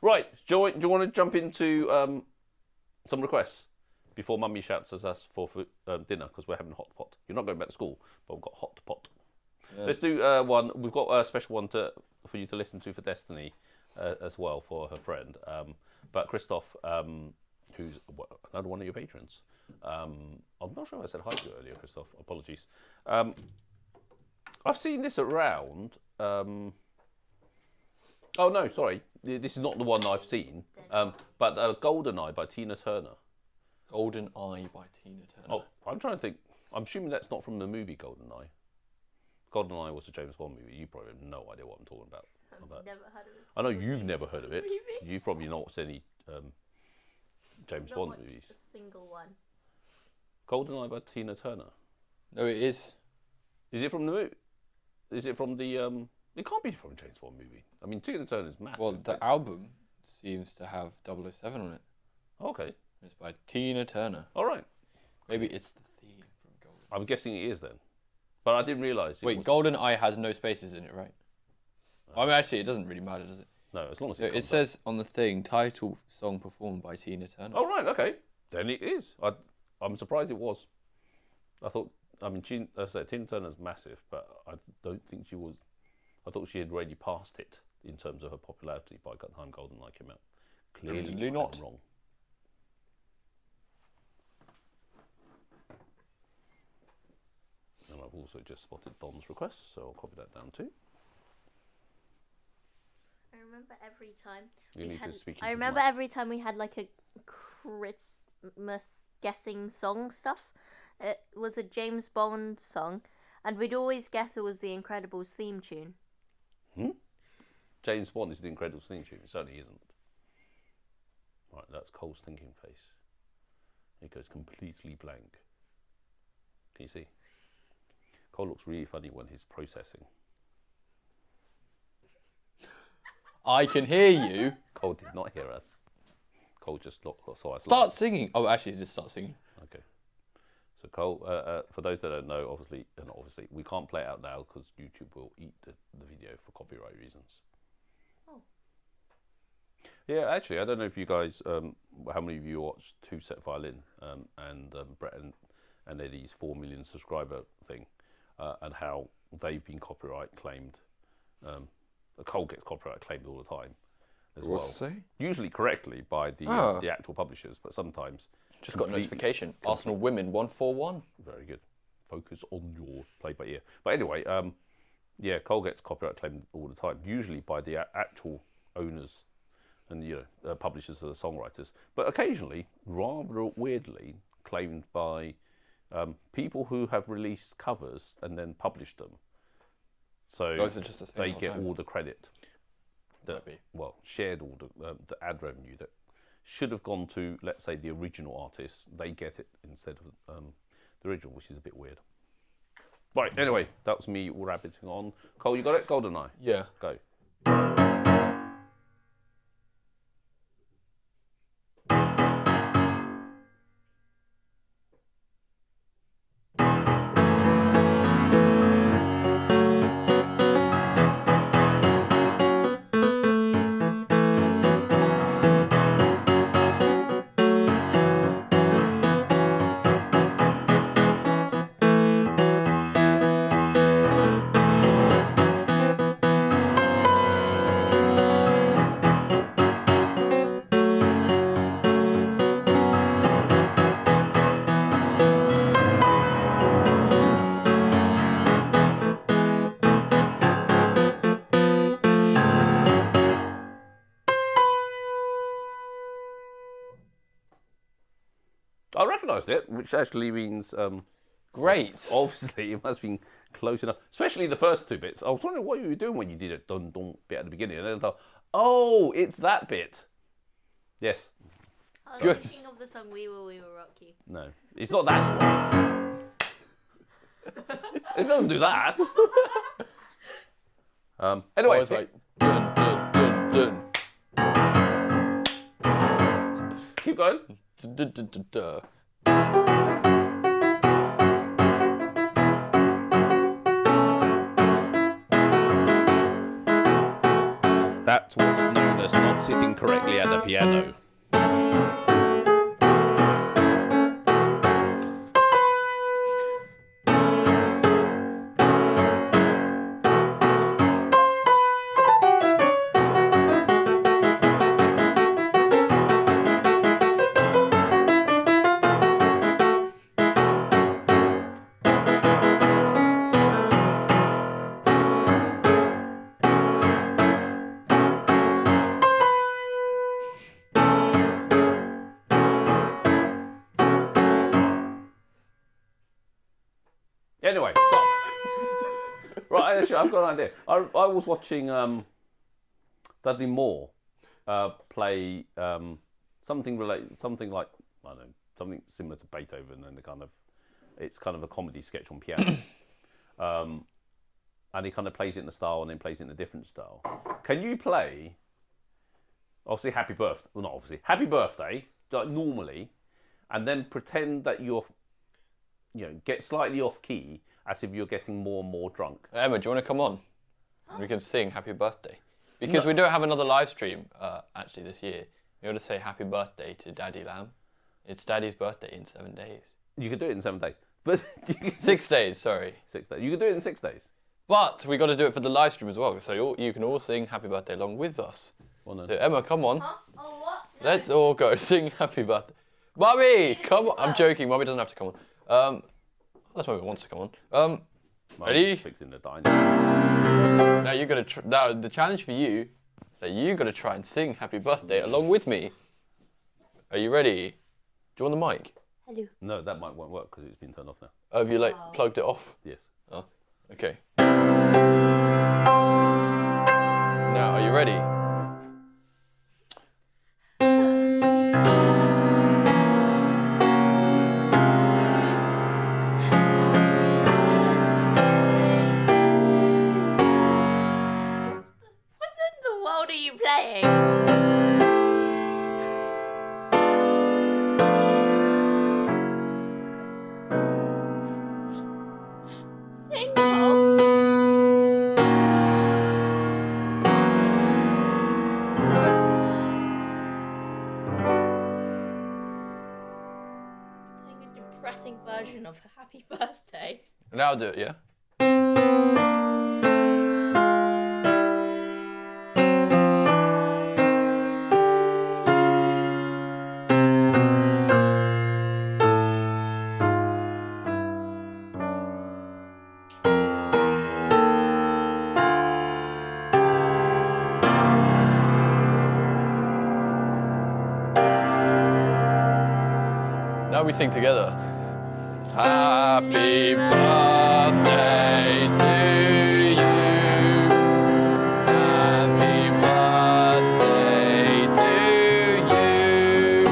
Right, do you want to jump into some requests before Mummy shouts at us for dinner, because we're having hot pot. You're not going back to school, but we've got hot pot. Yeah. Let's do one. We've got a special one for you to listen to for Destiny as well, for her friend. But Christoph, who's another one of your patrons. I'm not sure if I said hi to you earlier, Christoph. Apologies. I've seen this around. Oh no, sorry. This is not the one I've seen. But GoldenEye by Tina Turner. GoldenEye by Tina Turner. Oh, I'm trying to think. I'm assuming that's not from the movie GoldenEye. GoldenEye was a James Bond movie. You probably have no idea what I'm talking about. I've never heard of it. I know you've never heard of it. Movie? You've probably not seen any James Not Bond watched movies. a single one. GoldenEye by Tina Turner. No, it is. Is it from the movie? Is it from the? It can't be from a James Bond movie. I mean, Tina Turner's massive. Well, the album seems to have 007 on it. Okay. It's by Tina Turner. All right. Maybe it's the theme from GoldenEye. I'm guessing it is then. But I didn't realise. Wait, GoldenEye has no spaces in it, right? I mean, actually, it doesn't really matter, does it? No, as long as it says on the thing, title song performed by Tina Turner. Oh, right, okay. Then it is. I'm surprised it was. I thought, I mean, as I said, Tina Turner's massive, but I don't think she was. I thought she had already passed it in terms of her popularity by the time GoldenEye came out. Clearly not. I'm wrong. And I've also just spotted Don's request, so I'll copy that down too. I remember every time. Every time we had like a Christmas guessing song stuff. It was a James Bond song, and we'd always guess it was the Incredibles theme tune. James Bond is the Incredibles theme tune. It certainly isn't. Right, that's Cole's thinking face. It goes completely blank. Can you see? Cole looks really funny when he's processing. I can hear you. Cole did not hear us. Cole just saw us. Start singing. Oh, actually, just start singing. Okay. So Cole, for those that don't know, obviously, we can't play it out now because YouTube will eat the video for copyright reasons. Oh. Yeah, actually, I don't know if you guys, how many of you watched Two Set Violin and Brett and Eddie's 4 million subscriber thing, and how they've been copyright claimed. Cole gets copyright claimed all the time as well. What's it say? Usually correctly by the actual publishers, but sometimes... Just got a notification. Arsenal women 141. Very good. Focus on your play by ear. But anyway, yeah, Cole gets copyright claimed all the time, usually by the actual owners and publishers of the songwriters, but occasionally, rather weirdly, claimed by people who have released covers and then published them. So those are just the they get all the credit. Shared all the ad revenue that should have gone to, let's say, the original artist. They get it instead of the original, which is a bit weird. Right, anyway, that was me rabbiting on. Cole, you got it? GoldenEye. Yeah. Go. realised it, which actually means Great. obviously it must have been close enough. Especially the first two bits. I was wondering what you were doing when you did it dun dun bit at the beginning, and then I thought, oh, it's that bit. Yes. I was Good. thinking of the song We Will Rock You. No, it's not that one. It doesn't do that. Anyway, I was like, dun, dun, dun, dun. keep going. Dun, dun, dun, dun, dun. That's what's known as not sitting correctly at the piano. Anyway, stop. Right, actually, I've got an idea. I was watching Dudley Moore play something like I don't know, something similar to Beethoven, and it's kind of a comedy sketch on piano. And he kind of plays it in a style and then plays it in a different style. Can you play? Obviously, Happy Birthday. Well, not obviously. Happy Birthday, like normally, and then pretend that you're, get slightly off key as if you're getting more and more drunk. Emma, do you want to come on? We can sing Happy Birthday. Because we don't have another live stream, actually, this year. We ought to say Happy Birthday to Daddy Lamb. It's Daddy's birthday in 7 days. You could do it in 7 days. But 6 days, sorry. 6 days. You could do it in 6 days. But we got to do it for the live stream as well, so you can all sing Happy Birthday along with us. Well, no. So Emma, come on. Huh? Oh, what? No. Let's all go sing Happy Birthday. Mummy, come on. I'm joking. Mummy doesn't have to come on. Unless Mummy wants to come on. Ready? Fixing the dining. Now you got to. Now the challenge for you is that you got to try and sing Happy Birthday along with me. Are you ready? Do you want the mic? Hello. No, that mic won't work because it's been turned off now. Oh, have you plugged it off? Yes. Oh, okay. Now, are you ready? What in the world are you playing? Sing, Tom. Playing a depressing version of Happy Birthday. Now I'll do it, yeah? Now we sing together. Happy birthday to you. Happy birthday to you.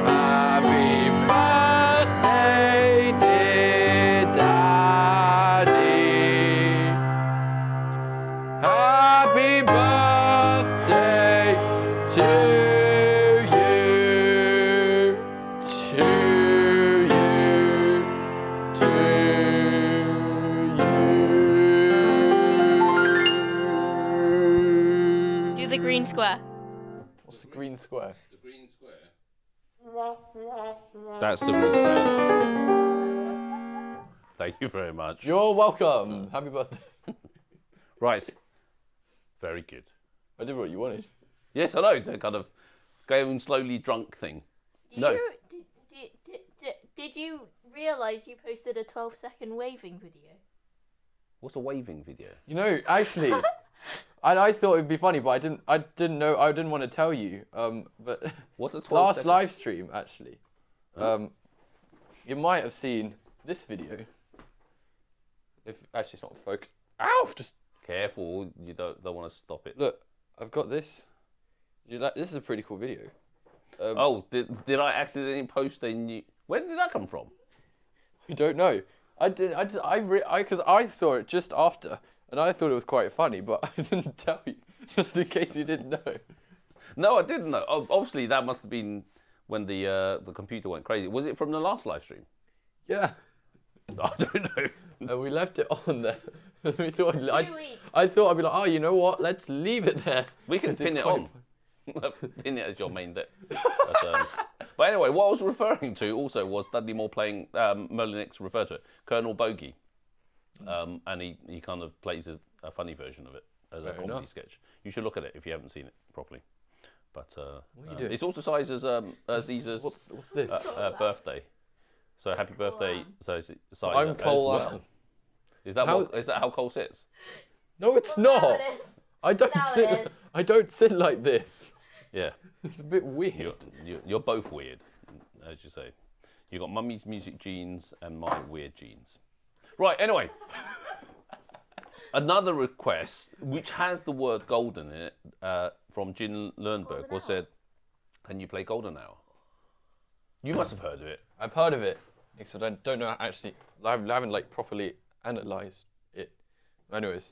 Happy birthday, dear Daddy. Happy birthday to you. Do the green square. What's the green square? The green square. That's the green square. Thank you very much. You're welcome. Happy birthday. Right. Very good. I did what you wanted. Yes, I know. The kind of going slowly drunk thing. No. Did you realise you posted a 12-second waving video? What's a waving video? You know, actually, I thought it'd be funny, but I didn't know. I didn't want to tell you. But What's a 12 last second? live stream actually, you might have seen this video. If actually it's not focused. Ow! Just Careful, you don't want to stop it. look. I've got this. This is a pretty cool video. Did I accidentally post a new? When did that come from? I don't know. Because I saw it just after, and I thought it was quite funny, but I didn't tell you, just in case you didn't know. No, I didn't know. Obviously, that must have been when the computer went crazy. Was it from the last live stream? Yeah. I don't know. And we left it on there. We thought 2 weeks. I thought I'd be like, oh, you know what? Let's leave it there. We can 'Cause pin it's it quite on. Pin it as your main bit. But anyway, what I was referring to also was Dudley Moore playing Merlinix referred to it, Colonel Bogey, and he kind of plays a funny version of it as a comedy sketch. You should look at it if you haven't seen it properly. But what are you doing? it's also sized as Caesar's What's this? birthday. So happy birthday! So it's sized I'm as Cole. well. Is that how Cole sits? No, it's Well, now not. it is. I don't Now sit. it is. I don't sit like this. Yeah, It's a bit weird. you're both weird, as you say. You got Mummy's music genes and my weird genes. Right. Anyway, another request which has the word golden in it from Jin Lernberg was said, "Can you play Golden Hour?" You must have heard of it. I've heard of it, except I don't know actually. I haven't like properly analysed it. Anyways.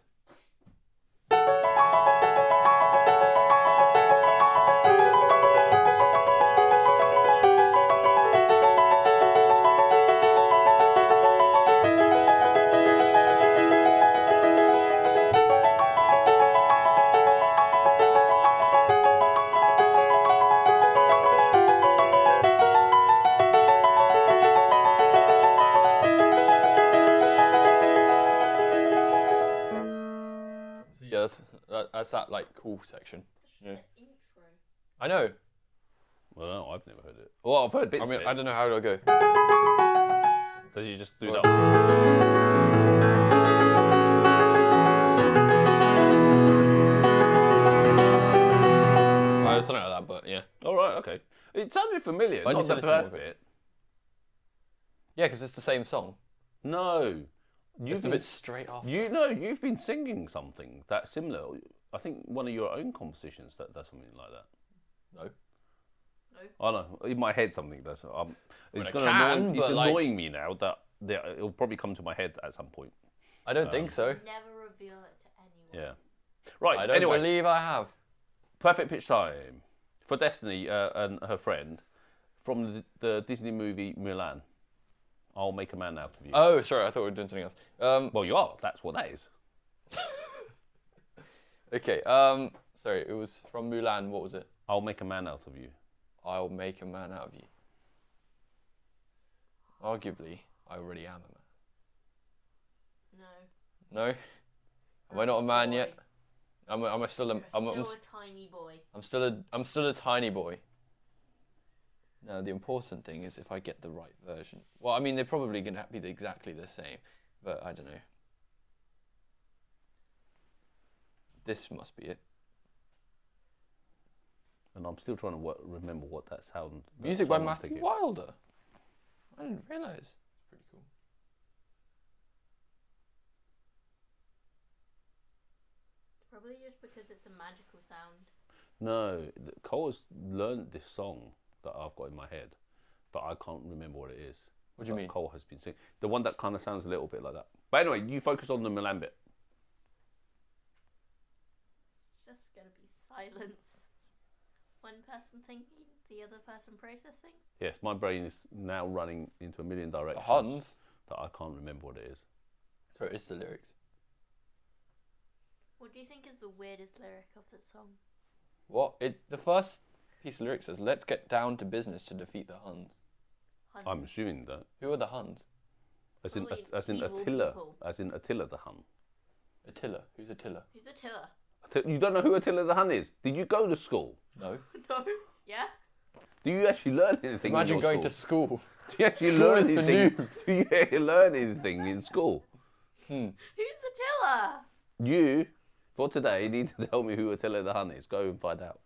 Yes, that's that like cool section. Yeah. Intro. I know. Well, no, I've never heard it. Well, I've heard bits I mean, of it. I don't know how it'll go. Does you just do that? Something like that, but yeah. All right, okay. It sounded familiar. I Not need to the listen to more first of it. bit. Yeah, because it's the same song. No, Just a bit straight off. You've been singing something that's similar. I think one of your own compositions that does something like that. No. I know in my head something does. It's it gonna can, annoy, it's but, like- annoying me now that it'll probably come to my head at some point. I don't think so. Never reveal it to anyone. Yeah. Right. I don't anyway, believe I have. perfect pitch time for Destiny and her friend from the Disney movie Mulan. I'll make a man out of you. Oh, sorry, I thought we were doing something else. Well, you are. That's what that is. Okay, sorry, it was from Mulan. What was it? I'll make a man out of you. I'll make a man out of you. Arguably, I already am a No. man. No? Am I not a man Boy. yet? I'm still a, You're I'm still a tiny boy. I'm still a tiny boy. Now the important thing is if I get the right version. Well, I mean they're probably gonna be exactly the same, but I don't know. This must be it. And I'm still trying to remember what that sound. Music by song I'm Matthew thinking. Wilder. I didn't realise. It's pretty cool. Probably just because it's a magical sound. No, Cole has learned this song that I've got in my head, but I can't remember what it is. What do you But mean? Cole has been singing the one that kind of sounds a little bit like that. But anyway, you focus on the Milan bit. It's just gonna be silence. One person thinking, the other person processing. Yes, my brain is now running into a million The directions Huns. that I can't remember what it is. Sorry, it's the lyrics. What do you think is the weirdest lyric of the song? What? The first piece of lyrics says, "Let's get down to business to defeat the Huns." Hun. I'm assuming that, Who are the Huns? as in Probably evil Attila, people. as in Attila the Hun. Attila. Who's Attila? Who's Attila? You don't know who Attila the Hun is? Did you go to school? No. No. Yeah? Do you actually learn anything? Imagine in your going school? to school. Do you actually School learn is for anything? noobs. Do you actually learn anything in school? Who's Attila? You, for today, need to tell me who Attila the Hun is. Go and find out.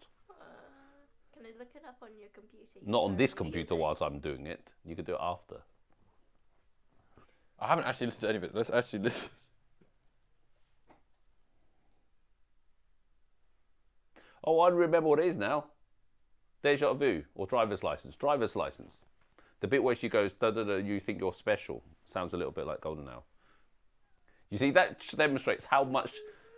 Can I look it up on your computer? Not on this Music. computer whilst I'm doing it. You could do it after. I haven't actually listened to any of it. Let's actually listen. Oh, I remember what it is now. Deja vu or driver's license. Driver's license. The bit where she goes, da, da, da, you think you're special. Sounds a little bit like Golden Hour. You see, that demonstrates how much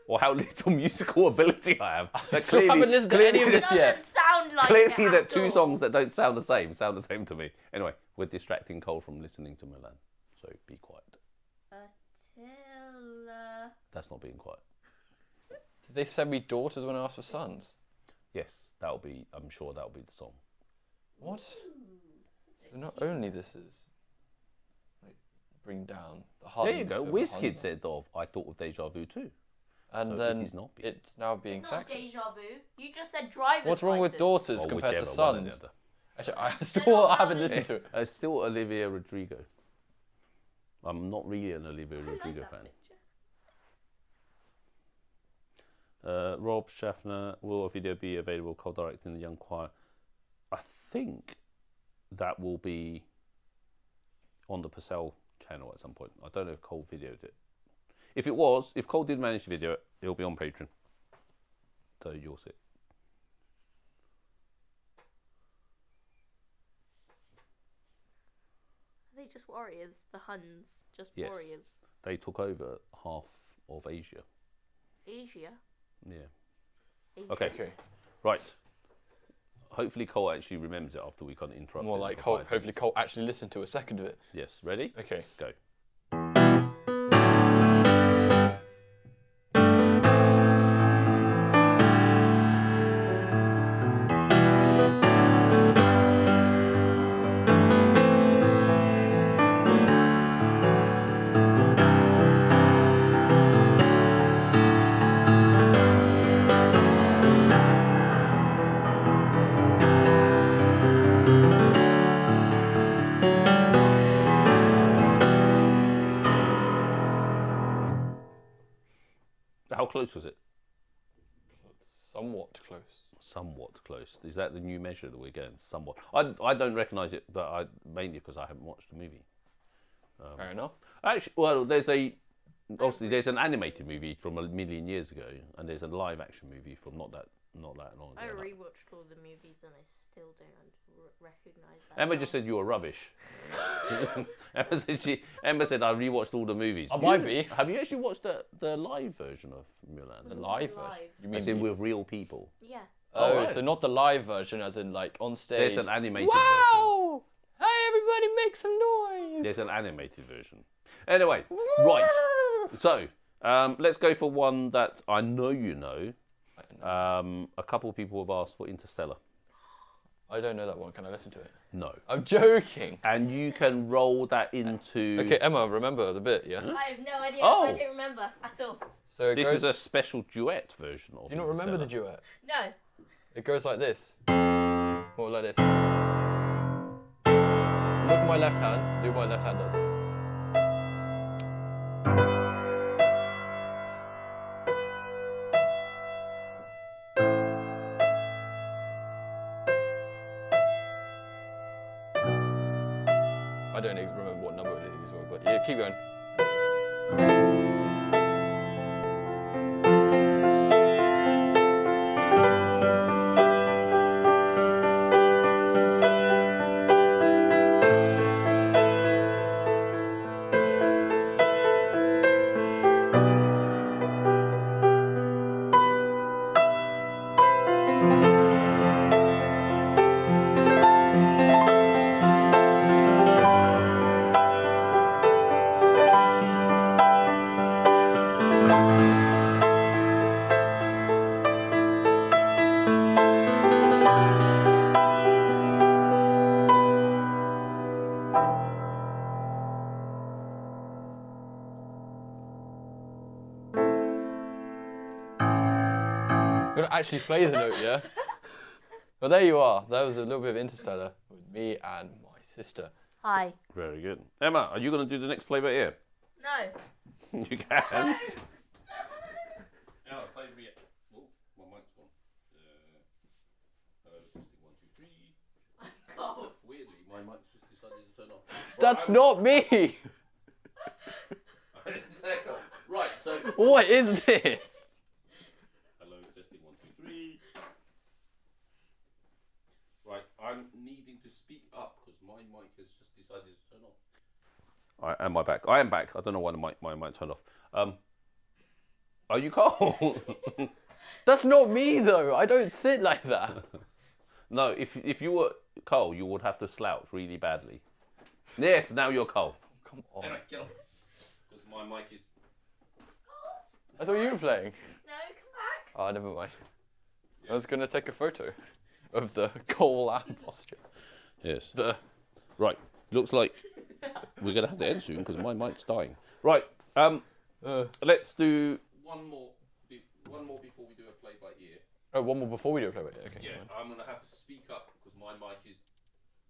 or how little musical ability I have. I still haven't listened to any of It this yet. doesn't sound like Clearly, it that at two all. songs that don't sound the same to me. Anyway, we're distracting Cole from listening to Milan. So be quiet. Attila. That's not being quiet. Did they send me daughters when I asked for sons? Yes, that'll be. I'm sure that'll be the song. What? So not only this is like bring down the Huns. There you go. of the WizKid Huns, said I thought of Deja Vu too. and so then it is not it's now being It's not sexist. deja vu. You just said driver's What's wrong with license. daughters Or compared to whichever, one or the sons? other. Actually, I haven't listened to it. Still Olivia Rodrigo. I'm not really an Olivia I like Rodrigo that fan. picture. Rob Schaffner, will a video be available co-directing the Young Choir? I think that will be on the Purcell channel at some point. I don't know if Cole videoed it. If Cole did manage to video it, it'll be on Patreon. So you'll see it. Are they just warriors? The Huns, just Yes. warriors. They took over half of Asia. Asia. Yeah. Asia. Okay. Okay. Right. Hopefully Cole actually remembers it after we kind of interrupted. More him like for 5 hopefully minutes. Cole actually listened to a second of it. Yes. Ready? Okay. Go. How close was it? Somewhat close. Somewhat close. Is that the new measure that we're getting? Somewhat. I don't recognise it, but mainly because I haven't watched the movie. Fair enough. Actually, well, there's an animated movie from a million years ago, and there's a live action movie from not that long ago. I rewatched all the movies and I still don't recognise that. Emma song. just said you were rubbish. Emma said I rewatched all the movies. I might be. Have you actually watched the live version of Mulan? The live Live. version. You mean As in the- with real people. Yeah. Oh, right. so not the live version, as in like on stage. There's an animated version. Wow! Hey, everybody, make some noise! There's an animated version. Anyway, right. So let's go for one that I know you know. A couple of people have asked for Interstellar. I don't know that one. Can I listen to it? No. I'm joking. And you can roll that into. Okay, Emma, remember the bit, yeah? I have no idea. Oh. I don't remember at all. So it This goes, is a special duet version of. do you not remember the Interstellar. duet? No. It goes like this. Or like this. Look at my left hand. Do what my left hand does. I don't even remember what number these were, but yeah, keep going. I'm gonna actually play the note, yeah? Well, there you are. That was a little bit of Interstellar with me and my sister. Hi. Very good. Emma, are you going to do the next play by ear? No. You can. Emma, play by ear. Oh, my mic's gone. Hello, testing 1, 2, 3. Cold. Weirdly, my mic's just decided to turn off. That's not me! So What is this? hello, testing 1, 2, 3. Right, I'm needing to speak up because my mic has just decided to turn off. Am I back? I am back. I don't know why my mic turned off. Are you Carl? That's not me though. I don't sit like that. No, if you were Carl, you would have to slouch really badly. Yes, now you're Carl. Come on. Anyway, get off. Because my mic is... I thought you were playing. No, come back. Oh, never mind. I was gonna take a photo of the Cole arm posture. Yes. The Right, looks like we're going to have to end soon because my mic's dying. Right, let's do one more before we do a play-by-ear. oh, one more before we do a play by ear. Okay. Yeah, fine. I'm going to have to speak up because my mic is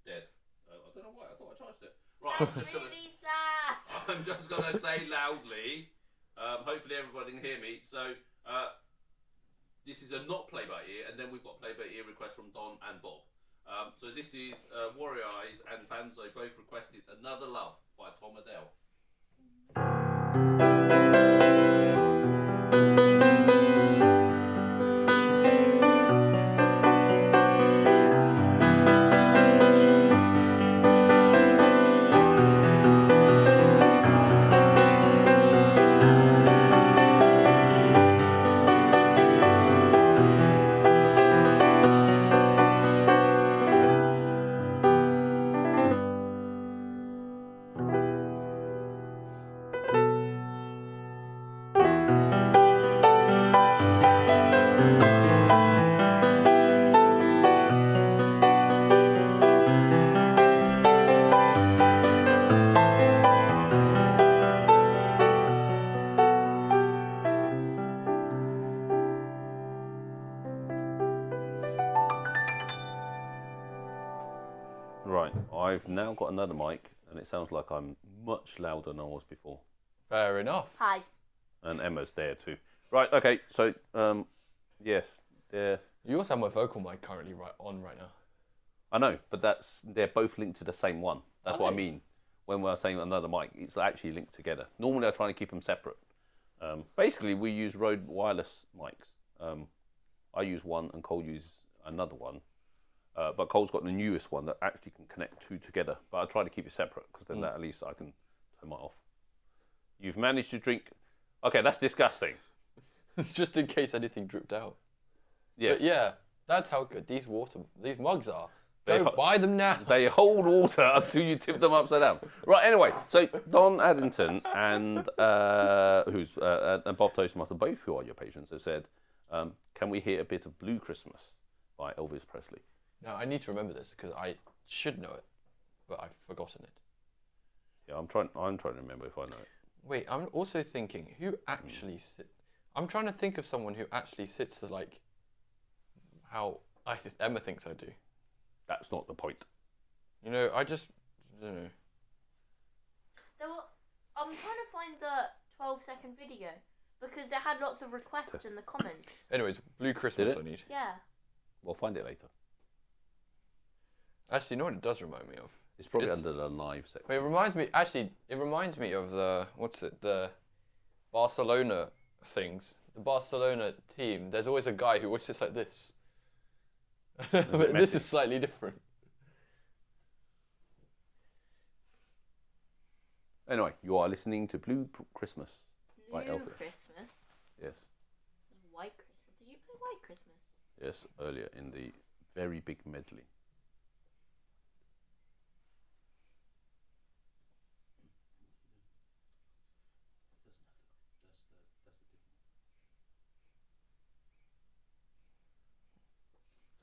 dead. I don't know why, I thought I charged it. Right, That's really sad. I'm just going to say loudly, hopefully everybody can hear me. So, this is a not play-by-ear, and then we've got play-by-ear requests from Don and Bob. So this is Warrior Eyes and Fanzo both requested Another Love by Tom Adele. Right, I've now got another mic and it sounds like I'm much louder than I was before. Fair enough. Hi. And Emma's there too. Right, okay, so yes, they're... You also have my vocal mic currently right now. I know, but they're both linked to the same one. That's Are what I they? mean. When we're saying another mic, it's actually linked together. Normally I try to keep them separate. Basically, we use Rode wireless mics. I use one and Cole uses another one. But Cole's got the newest one that actually can connect two together. But I try to keep it separate because then that, at least I can turn mine off. You've managed to drink... Okay, that's disgusting. Just in case anything dripped out. Yes. But yeah, that's how good these mugs are. They Go buy them now. They hold water until you tip them upside down. Right, anyway, so Don Addington and and Bob Toastmaster, both who are your patrons, have said, can we hear a bit of Blue Christmas by Elvis Presley? Now I need to remember this because I should know it, but I've forgotten it. Yeah, I'm trying to remember if I know it. Wait, I'm also thinking who actually I'm trying to think of someone who actually sits to like how Emma thinks I do. That's not the point. You know, I don't know. I'm trying to find the 12-second video because it had lots of requests in the comments. Anyways, Blue Christmas Did I need. Yeah. We'll find it later. Actually, you know what it does remind me of? It's probably under the live section. It reminds me of the Barcelona things. The Barcelona team, there's always a guy who always sits like this. But this is slightly different. Anyway, you are listening to Blue Christmas by New Elvis. Christmas. Yes. White Christmas. Did you play White Christmas? Yes, earlier in the very big medley.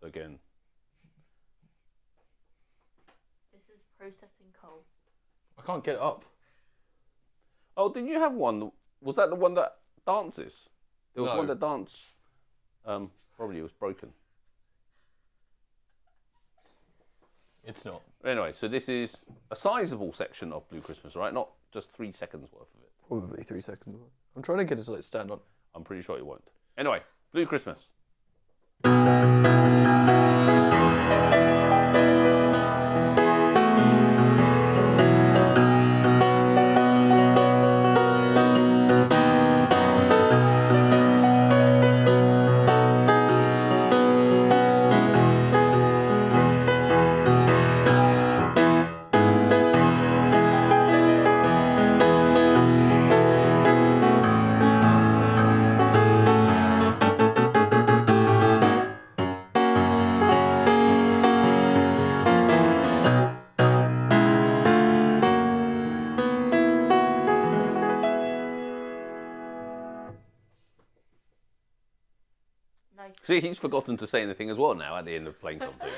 So again, This is processing coal. I can't get it up. oh, didn't you have one? Was that the one that dances? There was No. one that danced. Probably it was broken. It's not. Anyway, so this is a sizable section of Blue Christmas, right? Not just 3 seconds worth of it. Probably 3 seconds. I'm trying to get it to like stand on. I'm pretty sure it won't. Anyway, Blue Christmas. See, he's forgotten to say anything as well now at the end of playing something.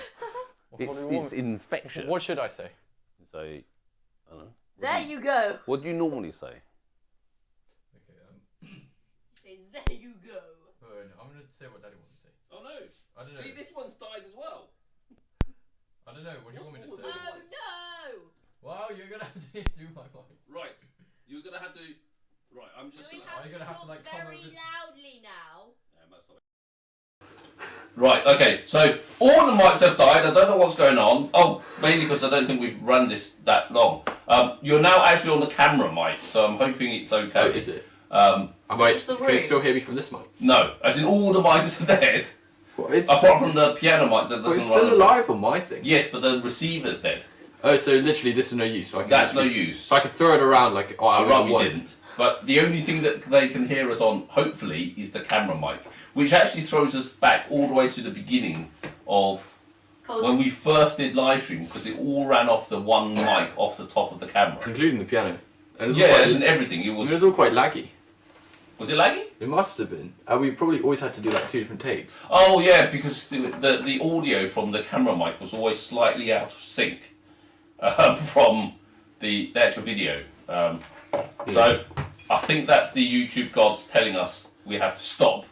It's infectious. What should I say? Say, I don't know. There you go. What do you normally say? Okay. Say, there you go. Oh, no, I'm gonna say what Daddy wants to say. Oh no! I don't know. See, this one's died as well. I don't know. What do you want me to say? Oh no! Wow, you're gonna have to do my mic. Right, you're gonna have to. Right, I'm just. Do we Are you gonna have to like come very over? loudly now? Right, okay, so all the mics have died. I don't know what's going on. Oh, mainly because I don't think we've run this that long. You're now actually on the camera mic, so I'm hoping it's okay. Oh, is it? Um, Wait, can you still hear me from this mic? no, as in all the mics are dead, Well, it's apart from the piano mic that well, doesn't it's run. still alive on my thing. Yes, but the receiver's dead. Oh, so literally this is no use. So I can That's no literally- use. So I could throw it around like I Right, we want. didn't. But the only thing that they can hear us on, hopefully, is the camera mic, which actually throws us back all the way to the beginning of when we first did Livestream, because it all ran off the one mic off the top of the camera. Including the piano. And it was all Yeah, quite- as in everything. It it was. was all quite laggy. Was it laggy? It must have been. And we probably always had to do like 2 different takes. Oh yeah, because the audio from the camera mic was always slightly out of sync from the actual video. So I think that's the YouTube gods telling us we have to stop.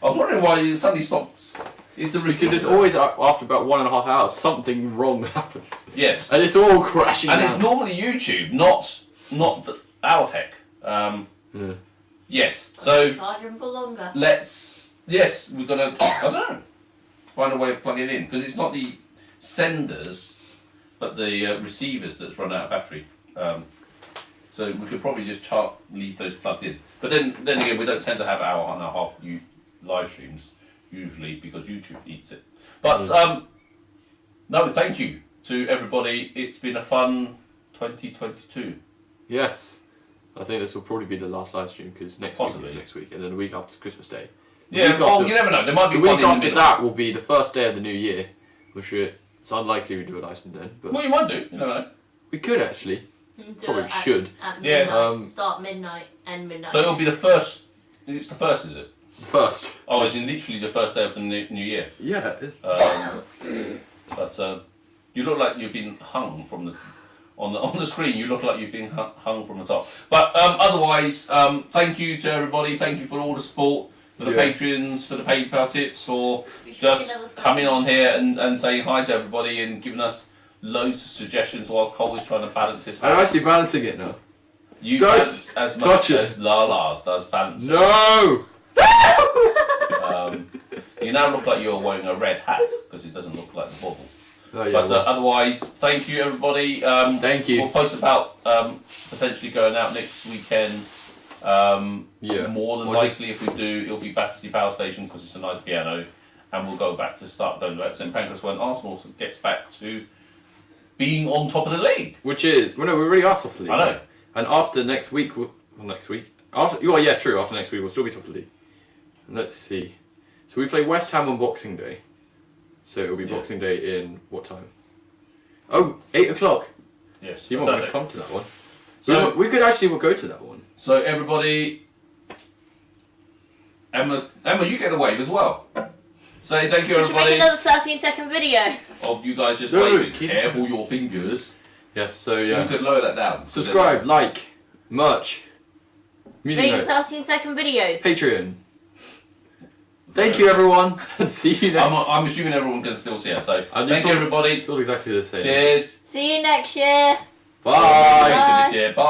I was wondering why it suddenly stops. It's the Because receiver. it's always after about 1.5 hours, something wrong happens. Yes. And it's all crashing And down. it's normally YouTube, not our tech. Yeah. Yes. So Charge them for longer. yes, we're gonna. I don't know. Find a way of plugging it in because it's not the senders, but the receivers that's run out of battery. So we could probably just leave those plugged in. But then again, we don't tend to have hour and a half live streams usually because YouTube eats it. But no, thank you to everybody. It's been a fun 2022. Yes. I think this will probably be the last live stream because next week is next week, and then the week after Christmas Day. Yeah, well, you never know. There might be The one week in the after middle. that will be the first day of the new year, which it's unlikely we do a live stream then, but Well, you might do. You never know. we could actually. Do Probably it should. At Yeah, midnight. Start midnight, end midnight. So it'll be the first. It's the first, is it? First. Oh, it's in literally the first day of the new year. Yeah. It's, But you look like you've been hung from the on the screen. You look like you've been hung from the top. But otherwise, thank you to everybody. Thank you for all the support, for the Patreons, for the PayPal tips, for just coming on here and saying hi to everybody and giving us loads of suggestions while Cole is trying to balance his. I'm actually balancing it now. You Don't balance as much touch it. as Lala does balance. No! You now look like you're wearing a red hat because it doesn't look like the bubble. Oh, yeah, But well, otherwise, thank you everybody. thank you. We'll post about potentially going out next weekend. Yeah. More than Or likely, if we do, it'll be Battersea Power Station because it's a nice piano, and we'll go back to start going back to St Pancras when Arsenal gets back to being on top of the league. Which is, well, no, we already are top of the league. I know. And after next week, next week? After, well, yeah, true, after next week we'll still be top of the league. And let's see. So we play West Ham on Boxing Day. So it'll be Boxing Day in what time? Oh, 8 o'clock. Yes. You might want to come to that one. So we could actually go to that one. So everybody, Emma, you get the wave as well. Say thank you We should make everybody. another 13-second video. Of you guys just No, waving. keep- Careful your fingers. Yes, so You yeah. could lower that down. Subscribe, like, merch, music Make notes, 13-second videos. Patreon. Thank you everyone, and see you next I'm assuming everyone can still see us. So And thank you everybody. It's all exactly the same. Cheers. See you next year. Bye. This year. Bye.